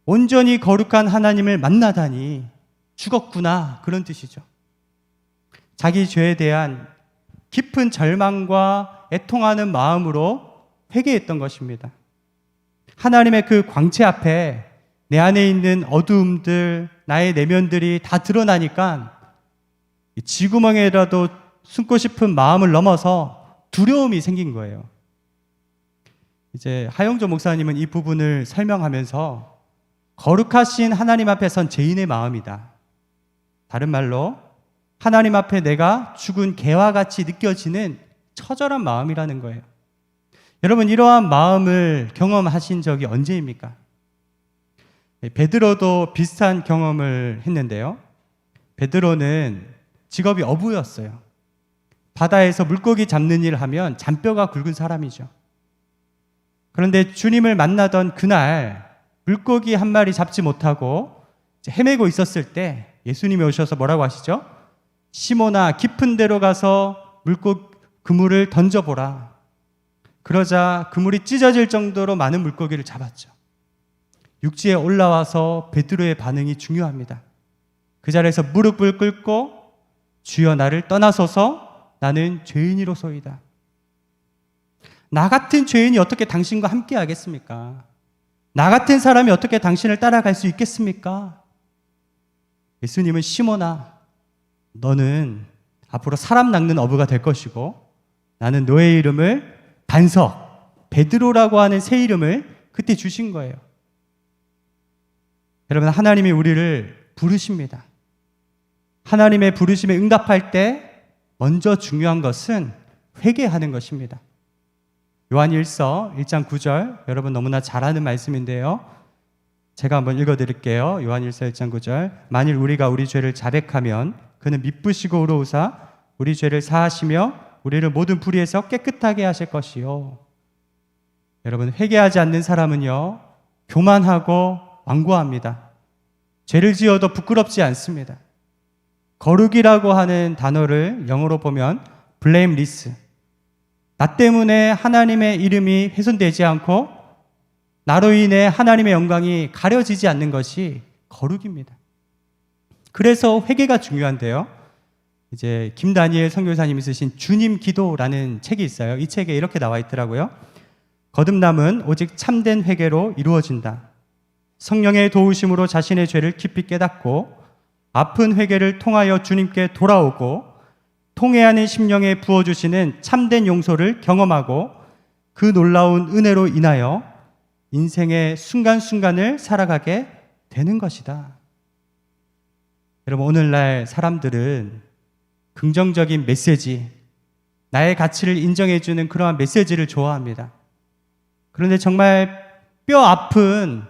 온전히 거룩한 하나님을 만나다니 죽었구나, 그런 뜻이죠. 자기 죄에 대한 깊은 절망과 애통하는 마음으로 회개했던 것입니다. 하나님의 그 광채 앞에 내 안에 있는 어두움들, 나의 내면들이 다 드러나니까 쥐구멍에라도 숨고 싶은 마음을 넘어서 두려움이 생긴 거예요. 이제 하영조 목사님은 이 부분을 설명하면서 거룩하신 하나님 앞에 선 죄인의 마음이다. 다른 말로 하나님 앞에 내가 죽은 개와 같이 느껴지는 처절한 마음이라는 거예요. 여러분, 이러한 마음을 경험하신 적이 언제입니까? 베드로도 비슷한 경험을 했는데요. 베드로는 직업이 어부였어요. 바다에서 물고기 잡는 일을 하면 잔뼈가 굵은 사람이죠. 그런데 주님을 만나던 그날 물고기 한 마리 잡지 못하고 헤매고 있었을 때 예수님이 오셔서 뭐라고 하시죠? 시몬아, 깊은 데로 가서 그물을 던져보라. 그러자 그물이 찢어질 정도로 많은 물고기를 잡았죠. 육지에 올라와서 베드로의 반응이 중요합니다. 그 자리에서 무릎을 꿇고 주여 나를 떠나소서, 나는 죄인이로소이다. 나 같은 죄인이 어떻게 당신과 함께 하겠습니까? 나 같은 사람이 어떻게 당신을 따라갈 수 있겠습니까? 예수님은 시몬아, 너는 앞으로 사람 낚는 어부가 될 것이고 나는 너의 이름을 반석, 베드로라고 하는 새 이름을 그때 주신 거예요. 여러분, 하나님이 우리를 부르십니다. 하나님의 부르심에 응답할 때 먼저 중요한 것은 회개하는 것입니다. 요한일서 1장 9절, 여러분 너무나 잘 아는 말씀인데요. 제가 한번 읽어드릴게요. 요한일서 1장 9절. 만일 우리가 우리 죄를 자백하면 그는 미쁘시고 의로우사 우리 죄를 사하시며 우리를 모든 불의에서 깨끗하게 하실 것이요. 여러분, 회개하지 않는 사람은요, 교만하고 완고합니다. 죄를 지어도 부끄럽지 않습니다. 거룩이라고 하는 단어를 영어로 보면 blameless. 나 때문에 하나님의 이름이 훼손되지 않고 나로 인해 하나님의 영광이 가려지지 않는 것이 거룩입니다. 그래서 회개가 중요한데요. 이제 김다니엘 선교사님이 쓰신 주님 기도라는 책이 있어요. 이 책에 이렇게 나와 있더라고요. 거듭남은 오직 참된 회개로 이루어진다. 성령의 도우심으로 자신의 죄를 깊이 깨닫고 아픈 회개를 통하여 주님께 돌아오고 통회하는 심령에 부어주시는 참된 용서를 경험하고 그 놀라운 은혜로 인하여 인생의 순간순간을 살아가게 되는 것이다. 여러분, 오늘날 사람들은 긍정적인 메시지, 나의 가치를 인정해주는 그러한 메시지를 좋아합니다. 그런데 정말 뼈 아픈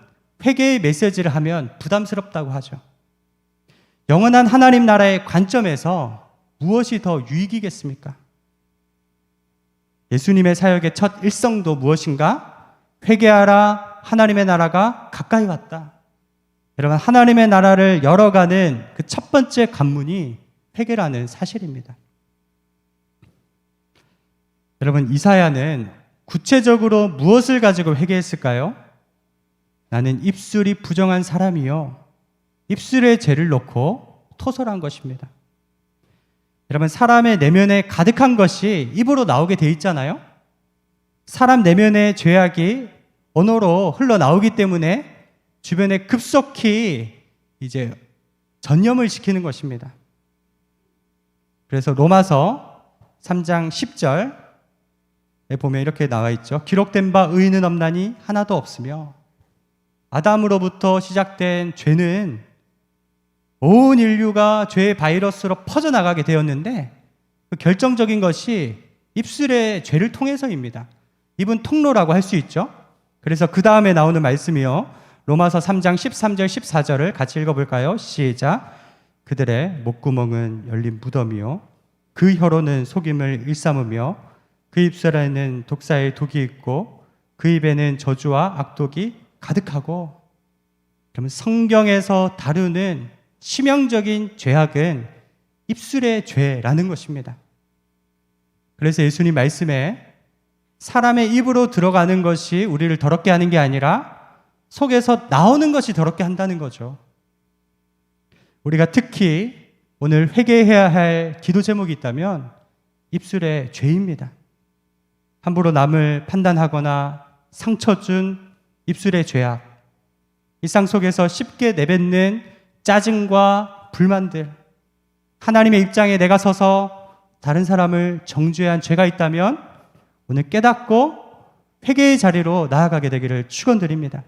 회개의 메시지를 하면 부담스럽다고 하죠. 영원한 하나님 나라의 관점에서 무엇이 더 유익이겠습니까? 예수님의 사역의 첫 일성도 무엇인가? 회개하라, 하나님의 나라가 가까이 왔다. 여러분, 하나님의 나라를 열어가는 그 첫 번째 관문이 회개라는 사실입니다. 여러분, 이사야는 구체적으로 무엇을 가지고 회개했을까요? 나는 입술이 부정한 사람이요, 입술에 죄를 놓고 토설한 것입니다. 여러분, 사람의 내면에 가득한 것이 입으로 나오게 돼 있잖아요. 사람 내면의 죄악이 언어로 흘러나오기 때문에 주변에 급속히 이제 전염을 시키는 것입니다. 그래서 로마서 3장 10절에 보면 이렇게 나와 있죠. 기록된 바 의인은 없나니 하나도 없으며 아담으로부터 시작된 죄는 온 인류가 죄의 바이러스로 퍼져나가게 되었는데 그 결정적인 것이 입술의 죄를 통해서입니다. 입은 통로라고 할 수 있죠. 그래서 그 다음에 나오는 말씀이요. 로마서 3장 13절 14절을 같이 읽어볼까요? 시작. 그들의 목구멍은 열린 무덤이요 그 혀로는 속임을 일삼으며 그 입술에는 독사의 독이 있고 그 입에는 저주와 악독이 가득하고. 그러면 성경에서 다루는 치명적인 죄악은 입술의 죄라는 것입니다. 그래서 예수님 말씀에 사람의 입으로 들어가는 것이 우리를 더럽게 하는 게 아니라 속에서 나오는 것이 더럽게 한다는 거죠. 우리가 특히 오늘 회개해야 할 기도 제목이 있다면 입술의 죄입니다. 함부로 남을 판단하거나 상처 준 입술의 죄악, 일상 속에서 쉽게 내뱉는 짜증과 불만들, 하나님의 입장에 내가 서서 다른 사람을 정죄한 죄가 있다면 오늘 깨닫고 회개의 자리로 나아가게 되기를 축원드립니다.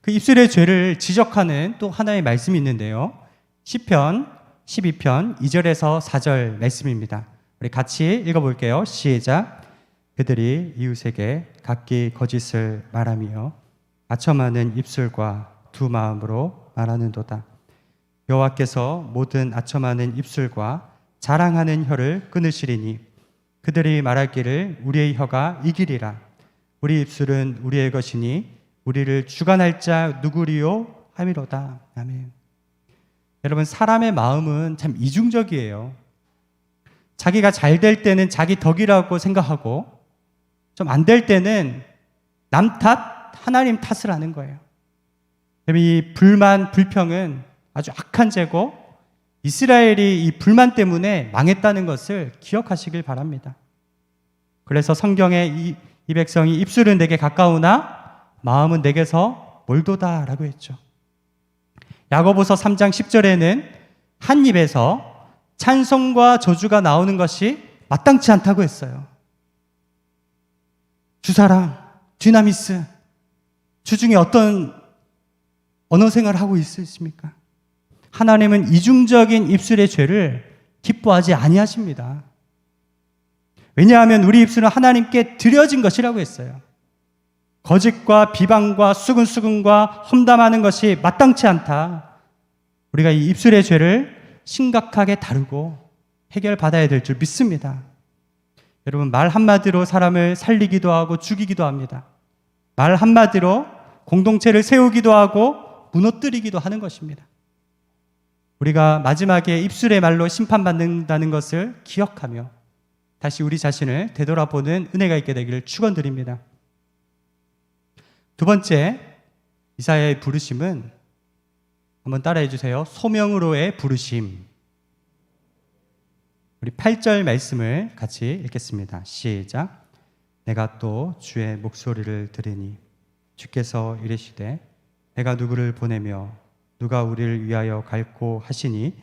그 입술의 죄를 지적하는 또 하나의 말씀이 있는데요. 시편 12편 2절에서 4절 말씀입니다. 우리 같이 읽어볼게요. 시작. 그들이 이웃에게 각기 거짓을 말하며 아첨하는 입술과 두 마음으로 말하는도다. 여호와께서 모든 아첨하는 입술과 자랑하는 혀를 끊으시리니 그들이 말하기를 우리의 혀가 이기리라. 우리 입술은 우리의 것이니 우리를 주관할 자 누구리요 하미로다. 아멘. 여러분, 사람의 마음은 참 이중적이에요. 자기가 잘 될 때는 자기 덕이라고 생각하고 좀 안 될 때는 남 탓, 하나님 탓을 하는 거예요. 이 불만, 불평은 아주 악한 죄고 이스라엘이 이 불만 때문에 망했다는 것을 기억하시길 바랍니다. 그래서 성경에 이 백성이 입술은 내게 가까우나 마음은 내게서 멀도다라고 했죠. 야고보서 3장 10절에는 한 입에서 찬송과 저주가 나오는 것이 마땅치 않다고 했어요. 주사랑, 듀나미스, 주중에 어떤 언어 생활을 하고 있으십니까? 하나님은 이중적인 입술의 죄를 기뻐하지 아니하십니다. 왜냐하면 우리 입술은 하나님께 드려진 것이라고 했어요. 거짓과 비방과 수근수근과 험담하는 것이 마땅치 않다. 우리가 이 입술의 죄를 심각하게 다루고 해결받아야 될 줄 믿습니다. 여러분, 말 한마디로 사람을 살리기도 하고 죽이기도 합니다. 말 한마디로 공동체를 세우기도 하고 무너뜨리기도 하는 것입니다. 우리가 마지막에 입술의 말로 심판받는다는 것을 기억하며 다시 우리 자신을 되돌아보는 은혜가 있게 되기를 축원드립니다. 두 번째, 이사야의 부르심은 한번 따라해 주세요. 소명으로의 부르심. 우리 8절 말씀을 같이 읽겠습니다. 시작. 내가 또 주의 목소리를 들으니 주께서 이르시되 내가 누구를 보내며 누가 우리를 위하여 갈고 하시니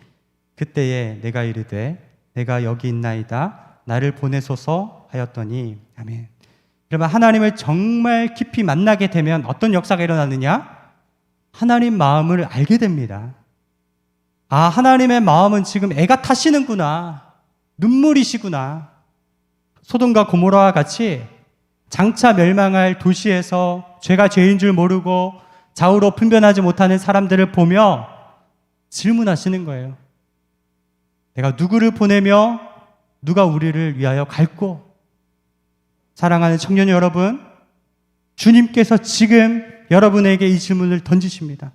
그때에 내가 이르되 내가 여기 있나이다 나를 보내소서 하였더니. 아멘. 그러면 하나님을 정말 깊이 만나게 되면 어떤 역사가 일어나느냐? 하나님 마음을 알게 됩니다. 아, 하나님의 마음은 지금 애가 타시는구나. 눈물이시구나. 소돔과 고모라와 같이 장차 멸망할 도시에서 죄가 죄인 줄 모르고 좌우로 분별하지 못하는 사람들을 보며 질문하시는 거예요. 내가 누구를 보내며 누가 우리를 위하여 갈고. 사랑하는 청년 여러분, 주님께서 지금 여러분에게 이 질문을 던지십니다.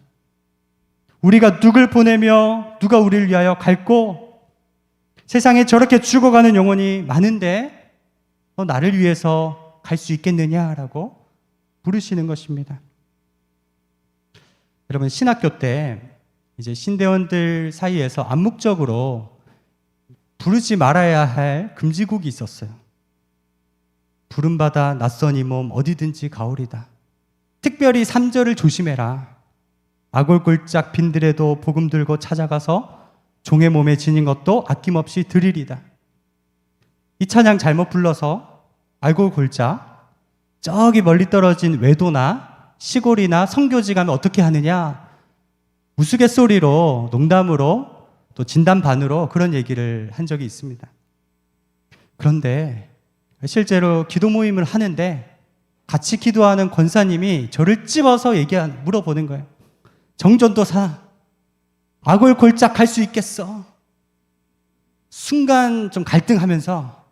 우리가 누굴 보내며 누가 우리를 위하여 갈고. 세상에 저렇게 죽어가는 영혼이 많은데 너 나를 위해서 갈 수 있겠느냐라고 부르시는 것입니다. 여러분, 신학교 때 이제 신대원들 사이에서 암묵적으로 부르지 말아야 할 금지곡이 있었어요. 부름받아 낯선 이 몸 어디든지 가오리다. 특별히 3절을 조심해라. 아골골짝 빈들에도 복음 들고 찾아가서 종의 몸에 지닌 것도 아낌없이 드리리다. 이 찬양 잘못 불러서 아골골짝, 저기 멀리 떨어진 외도나 시골이나 성교지 가면 어떻게 하느냐, 우스갯소리로, 농담으로, 또 진담반으로 그런 얘기를 한 적이 있습니다. 그런데 실제로 기도 모임을 하는데 같이 기도하는 권사님이 저를 찝어서 물어보는 거예요. 정전도사, 아골골짝 할 수 있겠어? 순간 좀 갈등하면서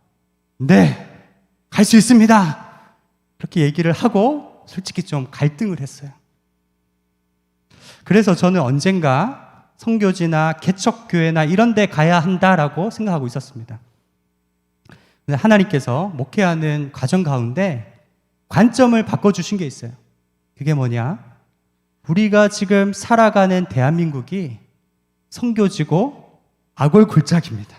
네, 갈 수 있습니다. 그렇게 얘기를 하고 솔직히 좀 갈등을 했어요. 그래서 저는 언젠가 성교지나 개척교회나 이런 데 가야 한다라고 생각하고 있었습니다. 근데 하나님께서 목회하는 과정 가운데 관점을 바꿔주신 게 있어요. 그게 뭐냐? 우리가 지금 살아가는 대한민국이 성교지고 아골골짝입니다.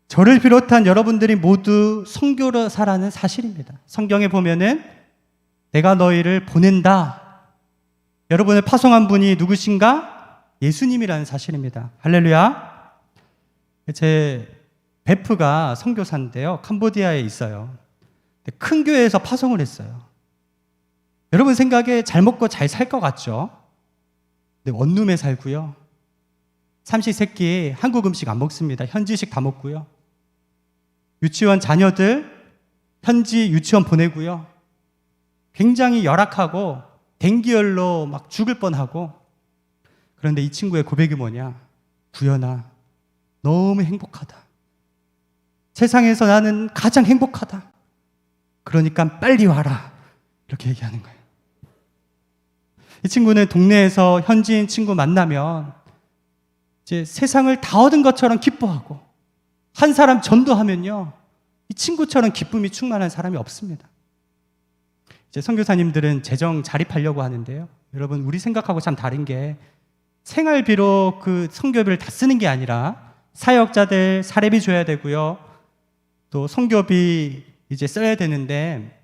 저를 비롯한 여러분들이 모두 성교로 살아는 사실입니다. 성경에 보면은 내가 너희를 보낸다. 여러분을 파송한 분이 누구신가? 예수님이라는 사실입니다. 할렐루야. 제 베프가 선교사인데요, 캄보디아에 있어요. 큰 교회에서 파송을 했어요. 여러분 생각에 잘 먹고 잘 살 것 같죠? 근데 원룸에 살고요, 삼시세끼 한국 음식 안 먹습니다. 현지식 다 먹고요, 유치원 자녀들 현지 유치원 보내고요, 굉장히 열악하고 댕기열로 막 죽을 뻔하고. 그런데 이 친구의 고백이 뭐냐? 구연아, 너무 행복하다. 세상에서 나는 가장 행복하다. 그러니까 빨리 와라. 이렇게 얘기하는 거예요. 이 친구는 동네에서 현지인 친구 만나면 이제 세상을 다 얻은 것처럼 기뻐하고, 한 사람 전도하면요, 이 친구처럼 기쁨이 충만한 사람이 없습니다. 이제 선교사님들은 재정 자립하려고 하는데요, 여러분 우리 생각하고 참 다른 게, 생활비로 그 선교비를 다 쓰는 게 아니라 사역자들 사례비 줘야 되고요, 또 선교비 이제 써야 되는데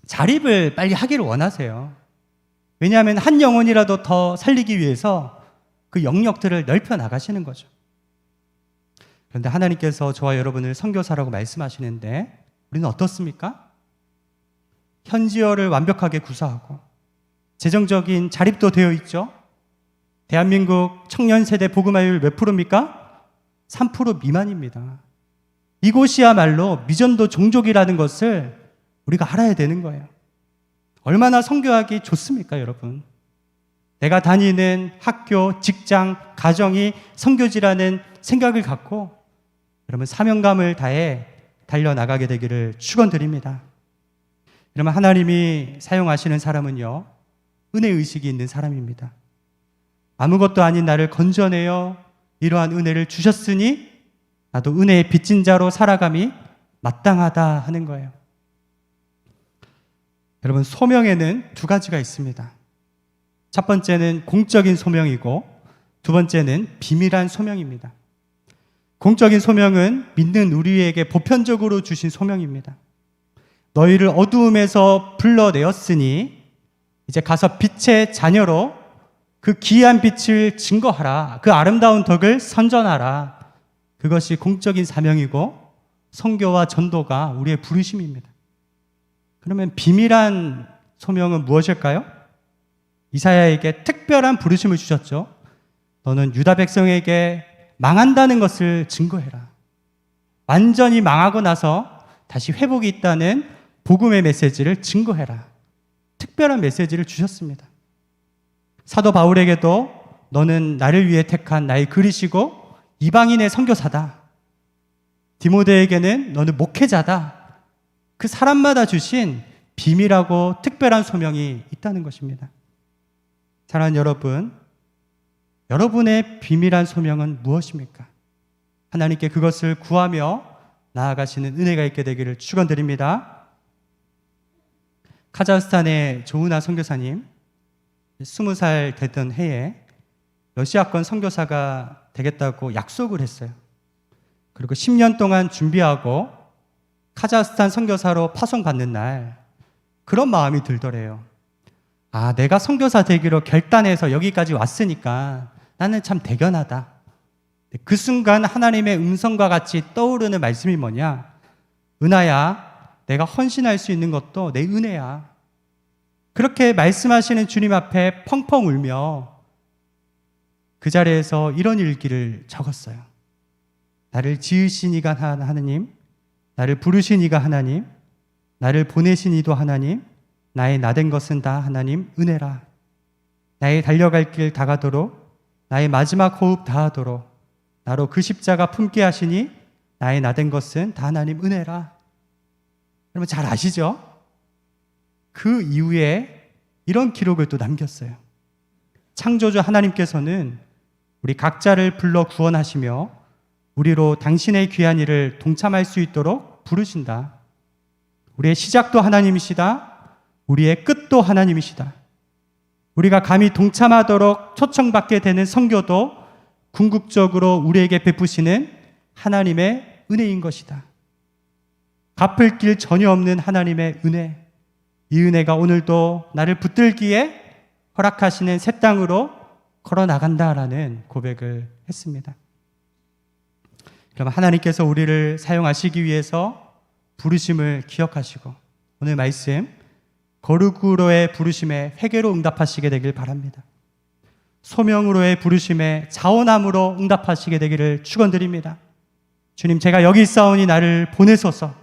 자립을 빨리 하기를 원하세요. 왜냐하면 한 영혼이라도 더 살리기 위해서 그 영역들을 넓혀 나가시는 거죠. 그런데 하나님께서 저와 여러분을 선교사라고 말씀하시는데 우리는 어떻습니까? 현지어를 완벽하게 구사하고 재정적인 자립도 되어 있죠. 대한민국 청년 세대 복음화율 몇 프로입니까? 3% 미만입니다. 이곳이야말로 미전도 종족이라는 것을 우리가 알아야 되는 거예요. 얼마나 선교하기 좋습니까, 여러분? 내가 다니는 학교, 직장, 가정이 선교지라는 생각을 갖고 여러분 사명감을 다해 달려나가게 되기를 축원드립니다. 여러분, 하나님이 사용하시는 사람은요, 은혜의식이 있는 사람입니다. 아무것도 아닌 나를 건져내어 이러한 은혜를 주셨으니 나도 은혜의 빚진 자로 살아감이 마땅하다 하는 거예요. 여러분, 소명에는 두 가지가 있습니다. 첫 번째는 공적인 소명이고 두 번째는 비밀한 소명입니다. 공적인 소명은 믿는 우리에게 보편적으로 주신 소명입니다. 너희를 어두움에서 불러내었으니 이제 가서 빛의 자녀로 그 귀한 빛을 증거하라. 그 아름다운 덕을 선전하라. 그것이 공적인 사명이고 선교와 전도가 우리의 부르심입니다. 그러면 비밀한 소명은 무엇일까요? 이사야에게 특별한 부르심을 주셨죠. 너는 유다 백성에게 망한다는 것을 증거해라. 완전히 망하고 나서 다시 회복이 있다는 복음의 메시지를 증거해라. 특별한 메시지를 주셨습니다. 사도 바울에게도 너는 나를 위해 택한 나의 그리시고 이방인의 선교사다. 디모데에게는 너는 목회자다. 그 사람마다 주신 비밀하고 특별한 소명이 있다는 것입니다. 사랑하는 여러분, 여러분의 비밀한 소명은 무엇입니까? 하나님께 그것을 구하며 나아가시는 은혜가 있게 되기를 축원드립니다. 카자흐스탄의 조은하 선교사님, 20살 되던 해에 러시아권 선교사가 되겠다고 약속을 했어요. 그리고 10년 동안 준비하고 카자흐스탄 선교사로 파송받는 날 그런 마음이 들더래요. 아, 내가 선교사 되기로 결단해서 여기까지 왔으니까 나는 참 대견하다. 그 순간 하나님의 음성과 같이 떠오르는 말씀이 뭐냐? 은하야, 내가 헌신할 수 있는 것도 내 은혜야. 그렇게 말씀하시는 주님 앞에 펑펑 울며 그 자리에서 이런 일기를 적었어요. 나를 지으신 이가 하나님, 나를 부르신 이가 하나님, 나를 보내신 이도 하나님, 나의 나된 것은 다 하나님 은혜라. 나의 달려갈 길 다가도록, 나의 마지막 호흡 다하도록 나로 그 십자가 품게 하시니 나의 나된 것은 다 하나님 은혜라. 여러분 잘 아시죠? 그 이후에 이런 기록을 또 남겼어요. 창조주 하나님께서는 우리 각자를 불러 구원하시며 우리로 당신의 귀한 일을 동참할 수 있도록 부르신다. 우리의 시작도 하나님이시다. 우리의 끝도 하나님이시다. 우리가 감히 동참하도록 초청받게 되는 선교도 궁극적으로 우리에게 베푸시는 하나님의 은혜인 것이다. 갚을 길 전혀 없는 하나님의 은혜, 이 은혜가 오늘도 나를 붙들기에 허락하시는 새 땅으로 걸어 나간다라는 고백을 했습니다. 그럼 하나님께서 우리를 사용하시기 위해서 부르심을 기억하시고 오늘 말씀 거룩으로의 부르심에 회개로 응답하시게 되길 바랍니다. 소명으로의 부르심에 자원함으로 응답하시게 되기를 축원드립니다. 주님, 제가 여기 있사오니 나를 보내소서.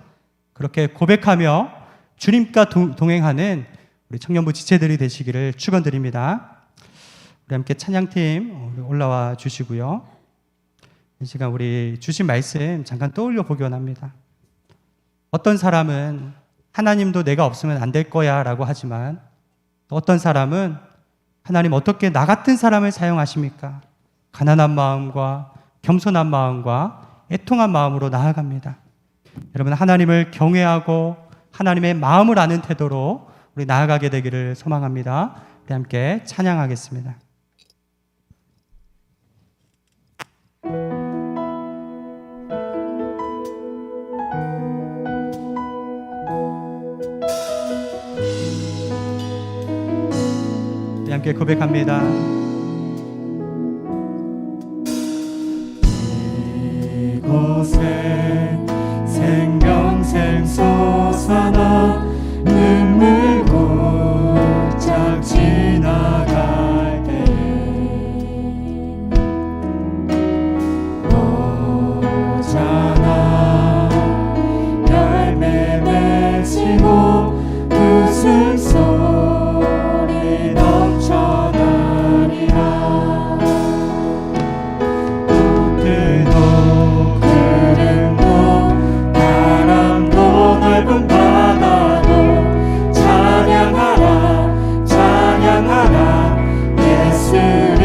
그렇게 고백하며 주님과 동행하는 우리 청년부 지체들이 되시기를 축원드립니다. 우리 함께 찬양팀 올라와 주시고요. 이 시간 우리 주신 말씀 잠깐 떠올려 보기 원합니다. 어떤 사람은 하나님도 내가 없으면 안 될 거야 라고 하지만 어떤 사람은 하나님 어떻게 나 같은 사람을 사용하십니까? 가난한 마음과 겸손한 마음과 애통한 마음으로 나아갑니다. 여러분 하나님을 경외하고 하나님의 마음을 아는 태도로 우리 나아가게 되기를 소망합니다. 우리 함께 찬양하겠습니다. 우리 함께 고백합니다. 이곳에 생명샘 솟아나 눈물 고짝 지나갈 때 오잖아 열매 맺히고 웃음소리 넘쳐나리라. 꽃들도 구름도 바람도 넓은 바다도 찬양하라 찬양하라 예수를.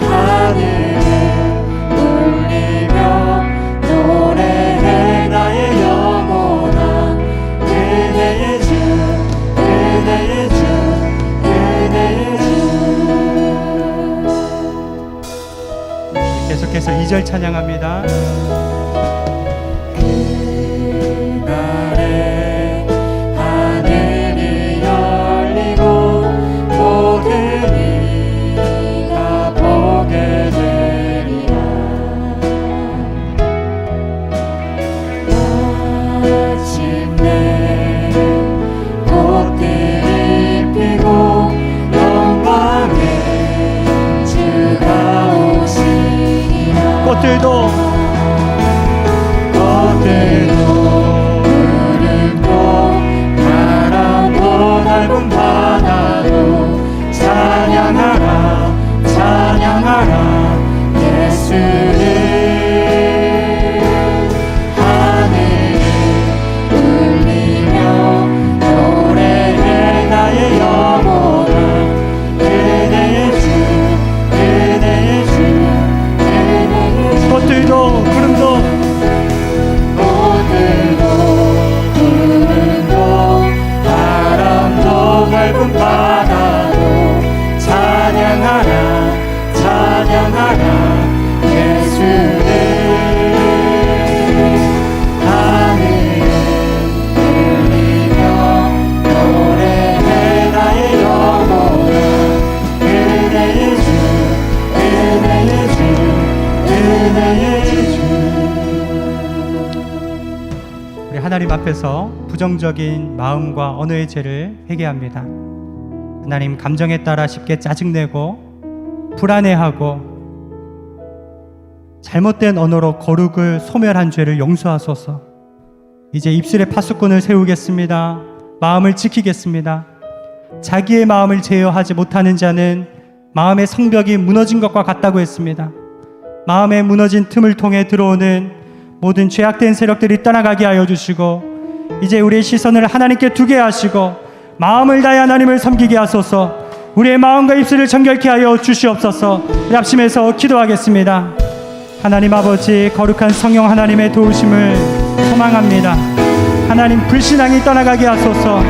하늘을 울리며 노래해 나의 영혼아. 은혜의 주 은혜의 주 은혜의 주. 계속해서 2절 찬양합니다. 그날에 하늘이 열리고 모든 이가 보게 되리라. 마침내 꽃들이 피고 영광의 주가 오시리라. 꽃들도 구름도 바람도 넓은 바다도 찬양하라 찬양하라 예수를. 하늘을 울리며 노래해 나의 영혼아. 은혜의 주 은혜의 주 은혜의 주. 꽃들도 하나님 앞에서 부정적인 마음과 언어의 죄를 회개합니다. 하나님, 감정에 따라 쉽게 짜증내고 불안해하고 잘못된 언어로 거룩을 소멸한 죄를 용서하소서. 이제 입술에 파수꾼을 세우겠습니다. 마음을 지키겠습니다. 자기의 마음을 제어하지 못하는 자는 마음의 성벽이 무너진 것과 같다고 했습니다. 마음에 무너진 틈을 통해 들어오는 모든 죄악된 세력들이 떠나가게 하여 주시고, 이제 우리의 시선을 하나님께 두게 하시고 마음을 다해 하나님을 섬기게 하소서. 우리의 마음과 입술을 정결케 하여 주시옵소서. 합심해서 기도하겠습니다. 하나님 아버지, 거룩한 성령 하나님의 도우심을 소망합니다. 하나님, 불신앙이 떠나가게 하소서.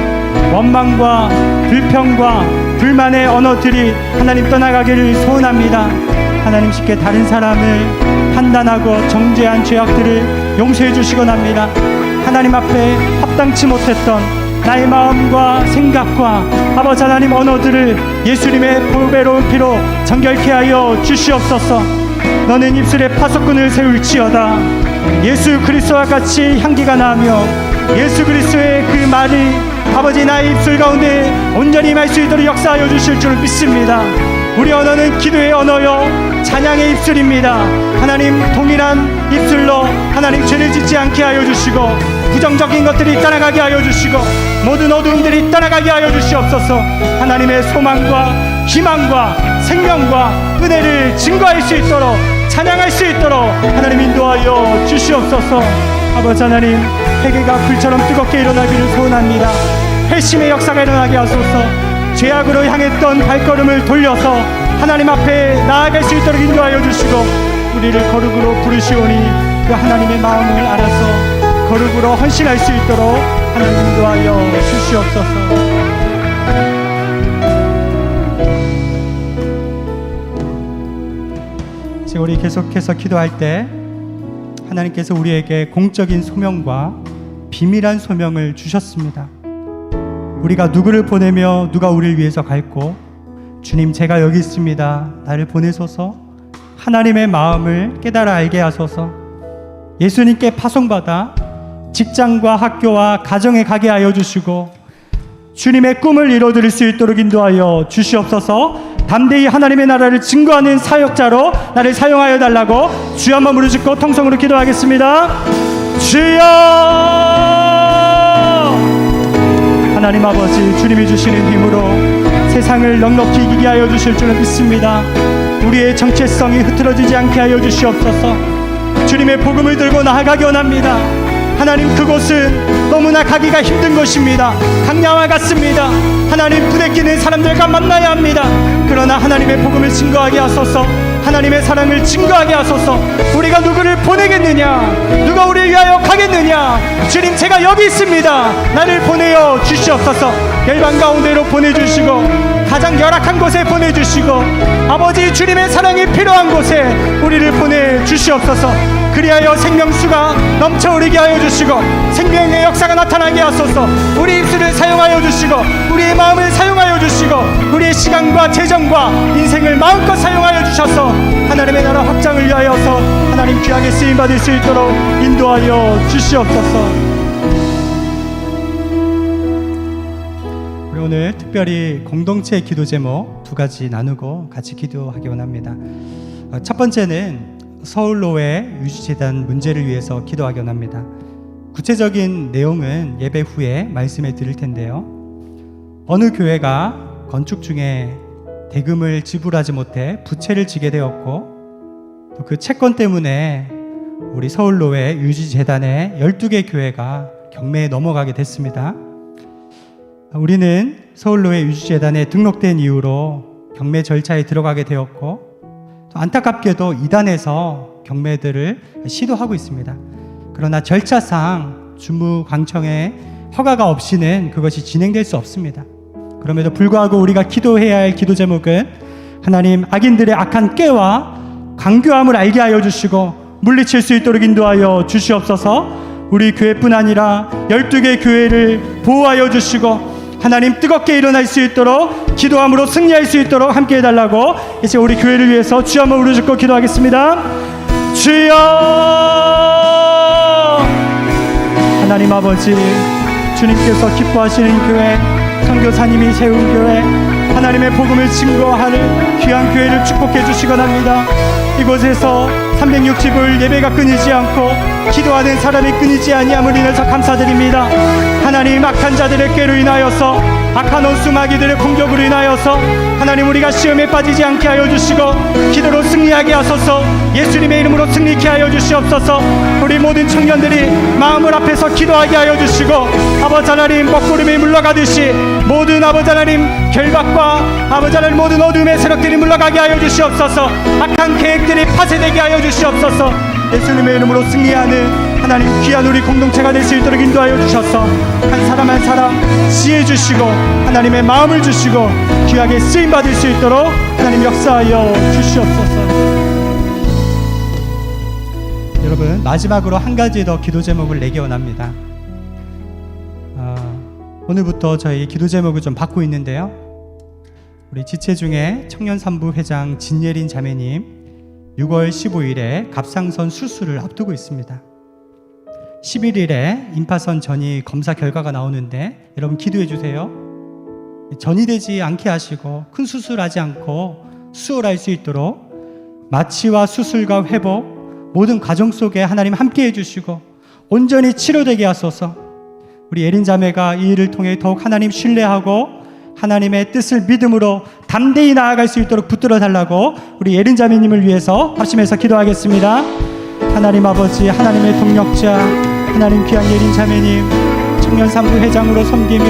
원망과 불평과 불만의 언어들이 하나님 떠나가기를 소원합니다. 하나님, 쉽게 다른 사람을 판단하고 정죄한 죄악들을 용서해 주시곤 합니다. 하나님 앞에 합당치 못했던 나의 마음과 생각과 아버지 하나님 언어들을 예수님의 보배로운 피로 정결케 하여 주시옵소서. 너는 입술에 파수꾼을 세울지어다. 예수 그리스도와 같이 향기가 나며 예수 그리스도의 그 말이 아버지 나의 입술 가운데 온전히 임할 수 있도록 역사하여 주실 줄 믿습니다. 우리 언어는 기도의 언어요 찬양의 입술입니다. 하나님, 동일한 입술로 하나님 죄를 짓지 않게 하여 주시고 부정적인 것들이 떠나가게 하여 주시고 모든 어두움들이 떠나가게 하여 주시옵소서. 하나님의 소망과 희망과 생명과 은혜를 증거할 수 있도록, 찬양할 수 있도록 하나님 인도하여 주시옵소서. 아버지 하나님, 회개가 불처럼 뜨겁게 일어나기를 소원합니다. 회심의 역사가 일어나게 하소서. 죄악으로 향했던 발걸음을 돌려서 하나님 앞에 나아갈 수 있도록 인도하여 주시고, 우리를 거룩으로 부르시오니 그 하나님의 마음을 알아서 거룩으로 헌신할 수 있도록 하나님 인도하여 주시옵소서. 지금 우리 계속해서 기도할 때 하나님께서 우리에게 공적인 소명과 비밀한 소명을 주셨습니다. 우리가 누구를 보내며 누가 우리를 위해서 갈고, 주님 제가 여기 있습니다, 나를 보내소서. 하나님의 마음을 깨달아 알게 하소서. 예수님께 파송받아 직장과 학교와 가정에 가게 하여 주시고 주님의 꿈을 이뤄드릴 수 있도록 인도하여 주시옵소서. 담대히 하나님의 나라를 증거하는 사역자로 나를 사용하여 달라고 주여 한번 무릎 짓고 통성으로 기도하겠습니다. 주여! 하나님 아버지, 주님이 주시는 힘으로 세상을 넉넉히 이기게 하여 주실 줄을 믿습니다. 우리의 정체성이 흐트러지지 않게 하여 주시옵소서. 주님의 복음을 들고 나아가기 원합니다. 하나님, 그곳은 너무나 가기가 힘든 곳입니다. 강야와 같습니다. 하나님, 부대끼는 사람들과 만나야 합니다. 그러나 하나님의 복음을 증거하게 하소서. 하나님의 사랑을 증거하게 하소서. 우리가 누구를 보내겠느냐? 누가 우리를 위하여 가겠느냐? 주님, 제가 여기 있습니다. 나를 보내어 주시옵소서. 열방 가운데로 보내주시고 가장 열악한 곳에 보내주시고 아버지, 주님의 사랑이 필요한 곳에 우리를 보내주시옵소서. 그리하여 생명수가 넘쳐오르게 하여 주시고 생명의 역사가 나타나게 하소서. 우리 입술을 사용하여 주시고 우리의 마음을 사용하여 주시고 우리의 시간과 재정과 인생을 마음껏 사용하여 주셔서 하나님의 나라 확장을 위하여서 하나님 귀하게 쓰임받을 수 있도록 인도하여 주시옵소서. 우리 오늘 특별히 공동체 기도 제목 두 가지 나누고 같이 기도하기 원합니다. 첫 번째는 서울로회 유지재단 문제를 위해서 기도하기 원합니다. 구체적인 내용은 예배 후에 말씀해 드릴 텐데요. 어느 교회가 건축 중에 대금을 지불하지 못해 부채를 지게 되었고, 또 그 채권 때문에 우리 서울로회 유지재단의 12개 교회가 경매에 넘어가게 됐습니다. 우리는 서울로회 유지재단에 등록된 이후로 경매 절차에 들어가게 되었고, 안타깝게도 이단에서 경매들을 시도하고 있습니다. 그러나 절차상 주무광청의 허가가 없이는 그것이 진행될 수 없습니다. 그럼에도 불구하고 우리가 기도해야 할 기도 제목은 하나님, 악인들의 악한 꾀와 강교함을 알게 하여 주시고 물리칠 수 있도록 인도하여 주시옵소서. 우리 교회뿐 아니라 12개 교회를 보호하여 주시고 하나님, 뜨겁게 일어날 수 있도록 기도함으로 승리할 수 있도록 함께 해달라고 이제 우리 교회를 위해서 주여 한번 부르짖고 기도하겠습니다. 주여! 하나님 아버지, 주님께서 기뻐하시는 교회, 선교사님이 세운 교회, 하나님의 복음을 증거하는 귀한 교회를 축복해 주시곤합니다. 이곳에서 360일 예배가 끊이지 않고 기도하는 사람이 끊이지 아니함을 인해서 감사드립니다. 하나님, 악한 자들의 꾀로 인하여서, 악한 원수 마귀들의 공격으로 인하여서 하나님, 우리가 시험에 빠지지 않게 하여 주시고 기도로 승리하게 하소서. 예수님의 이름으로 승리케 하여 주시옵소서. 우리 모든 청년들이 마음을 앞에서 기도하게 하여 주시고, 아버지 하나님, 먹구름이 물러가듯이 모든 아버지 하나님 결박과 아버지 하나님 모든 어둠의 세력들이 물러가게 하여 주시옵소서. 악한 계획들이 파쇄되게 하여 주시옵소서. 예수님의 이름으로 승리하는 하나님 귀한 우리 공동체가 될 수 있도록 인도하여 주셔서 한 사람 한 사람 지혜 주시고 하나님의 마음을 주시고 귀하게 쓰임 받을 수 있도록 하나님 역사하여 주시옵소서. 여러분, 마지막으로 한 가지 더 기도 제목을 내기 원합니다. 오늘부터 저희 기도 제목을 좀 받고 있는데요, 우리 지체 중에 청년산부 회장 진예린 자매님 6월 15일에 갑상선 수술을 앞두고 있습니다. 11일에 임파선 전이 검사 결과가 나오는데 여러분 기도해 주세요. 전이 되지 않게 하시고 큰 수술하지 않고 수월할 수 있도록 마취와 수술과 회복 모든 과정 속에 하나님 함께 해주시고 온전히 치료되게 하소서. 우리 예린 자매가 이 일을 통해 더욱 하나님 신뢰하고 하나님의 뜻을 믿음으로 담대히 나아갈 수 있도록 붙들어 달라고 우리 예린 자매님을 위해서 합심해서 기도하겠습니다. 하나님 아버지, 하나님의 동력자, 하나님 귀한 예린 자매님 청년산부 회장으로 섬기며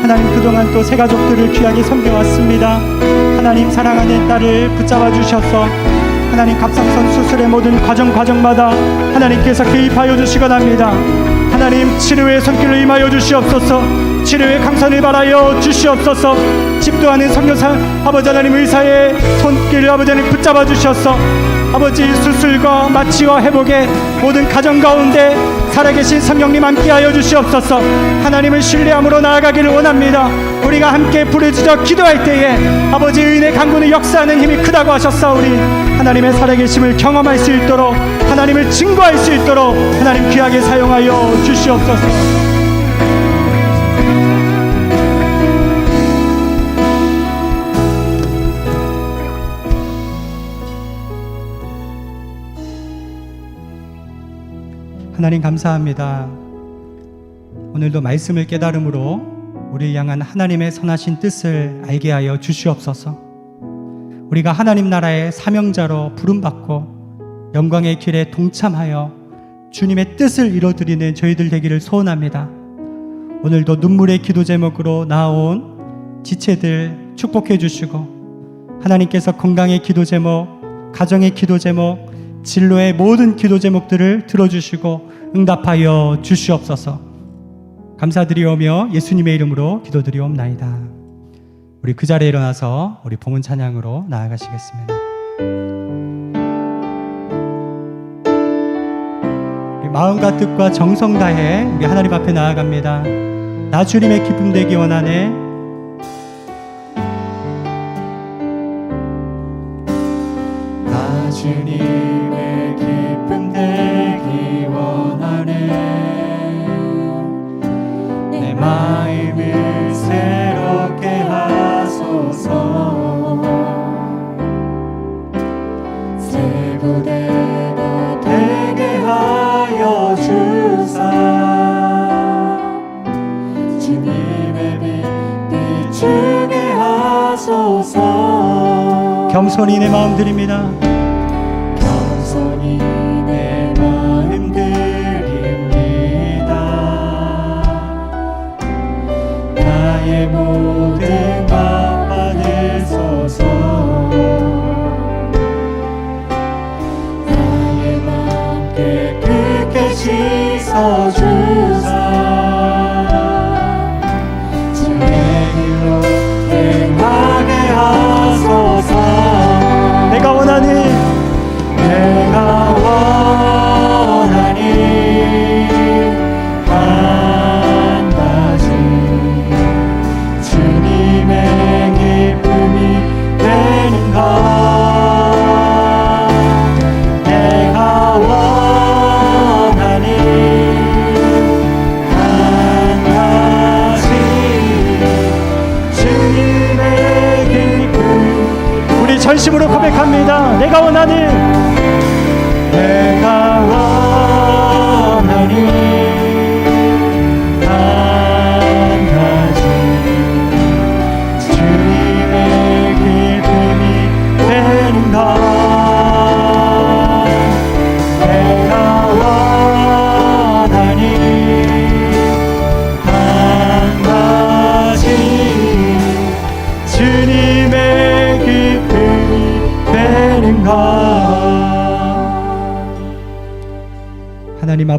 하나님 그동안 또 새 가족들을 귀하게 섬겨왔습니다. 하나님, 사랑하는 딸을 붙잡아 주셔서 하나님 갑상선 수술의 모든 과정마다 하나님께서 개입하여 주시곤합니다. 하나님, 치료의 손길을 임하여 주시옵소서. 치료의 강산을 바라여 주시옵소서. 집도하는 선교사 아버지 하나님 의사의 손길을 아버지 하나님 붙잡아 주셔서 아버지 수술과 마취와 회복의 모든 가정 가운데 살아계신 성령님 함께하여 주시옵소서. 하나님을 신뢰함으로 나아가기를 원합니다. 우리가 함께 부르짖어 기도할 때에 아버지 은혜 강구는 역사하는 힘이 크다고 하셨사오니 하나님의 살아계심을 경험할 수 있도록 하나님을 증거할 수 있도록 하나님 귀하게 사용하여 주시옵소서. 하나님 감사합니다. 오늘도 말씀을 깨달음으로 우리를 향한 하나님의 선하신 뜻을 알게 하여 주시옵소서. 우리가 하나님 나라의 사명자로 부름받고 영광의 길에 동참하여 주님의 뜻을 이루어드리는 저희들 되기를 소원합니다. 오늘도 눈물의 기도 제목으로 나온 지체들 축복해 주시고 하나님께서 건강의 기도 제목, 가정의 기도 제목, 진로의 모든 기도 제목들을 들어주시고 응답하여 주시옵소서. 감사드리오며 예수님의 이름으로 기도드리옵나이다. 우리 그 자리에 일어나서 우리 봉헌 찬양으로 나아가시겠습니다. 우리 마음과 뜻과 정성 다해 우리 하나님 앞에 나아갑니다. 나 주님의 기쁨 되기 원하네. 나 주님의 기쁨 되기 원하네. 내 마음을 새롭게 하소서. 새 부대가 되게 하여 주사. 주님의 빛 비추게 하소서. 겸손히 내 마음 드립니다. 겸손히 내 마음 드립니다. 나의 모든 것 받으소서. 나의 마음 깨끗게 씻어주사. 주의 길로 행하게 하소서. 내가 원하는 내가 원하니 한 가지 주님의 기쁨이 되는 것. 내가 원하니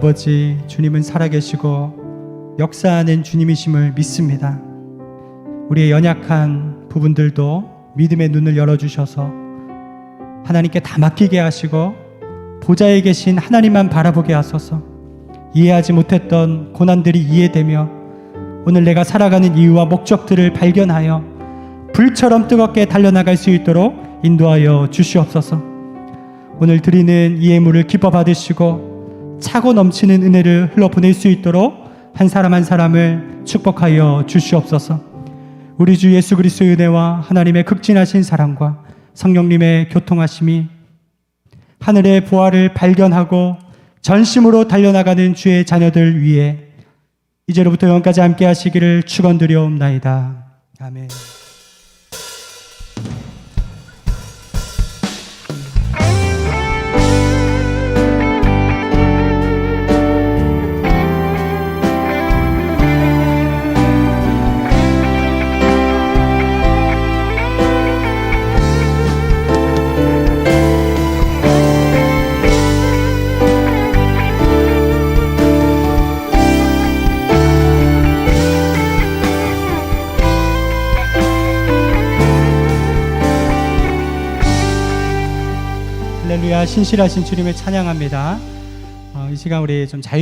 아버지, 주님은 살아계시고 역사하는 주님이심을 믿습니다. 우리의 연약한 부분들도 믿음의 눈을 열어주셔서 하나님께 다 맡기게 하시고 보좌에 계신 하나님만 바라보게 하소서. 이해하지 못했던 고난들이 이해되며 오늘 내가 살아가는 이유와 목적들을 발견하여 불처럼 뜨겁게 달려나갈 수 있도록 인도하여 주시옵소서. 오늘 드리는 이 예물을 기뻐 받으시고 차고 넘치는 은혜를 흘러보낼 수 있도록 한 사람 한 사람을 축복하여 주시옵소서. 우리 주 예수 그리스도의 은혜와 하나님의 극진하신 사랑과 성령님의 교통하심이 하늘의 보화를 발견하고 전심으로 달려나가는 주의 자녀들 위해 이제로부터 영원까지 함께 하시기를 축원드리옵나이다. 아멘. 할렐루야, 신실하신 주님을 찬양합니다. 이 시간 우리 좀 자유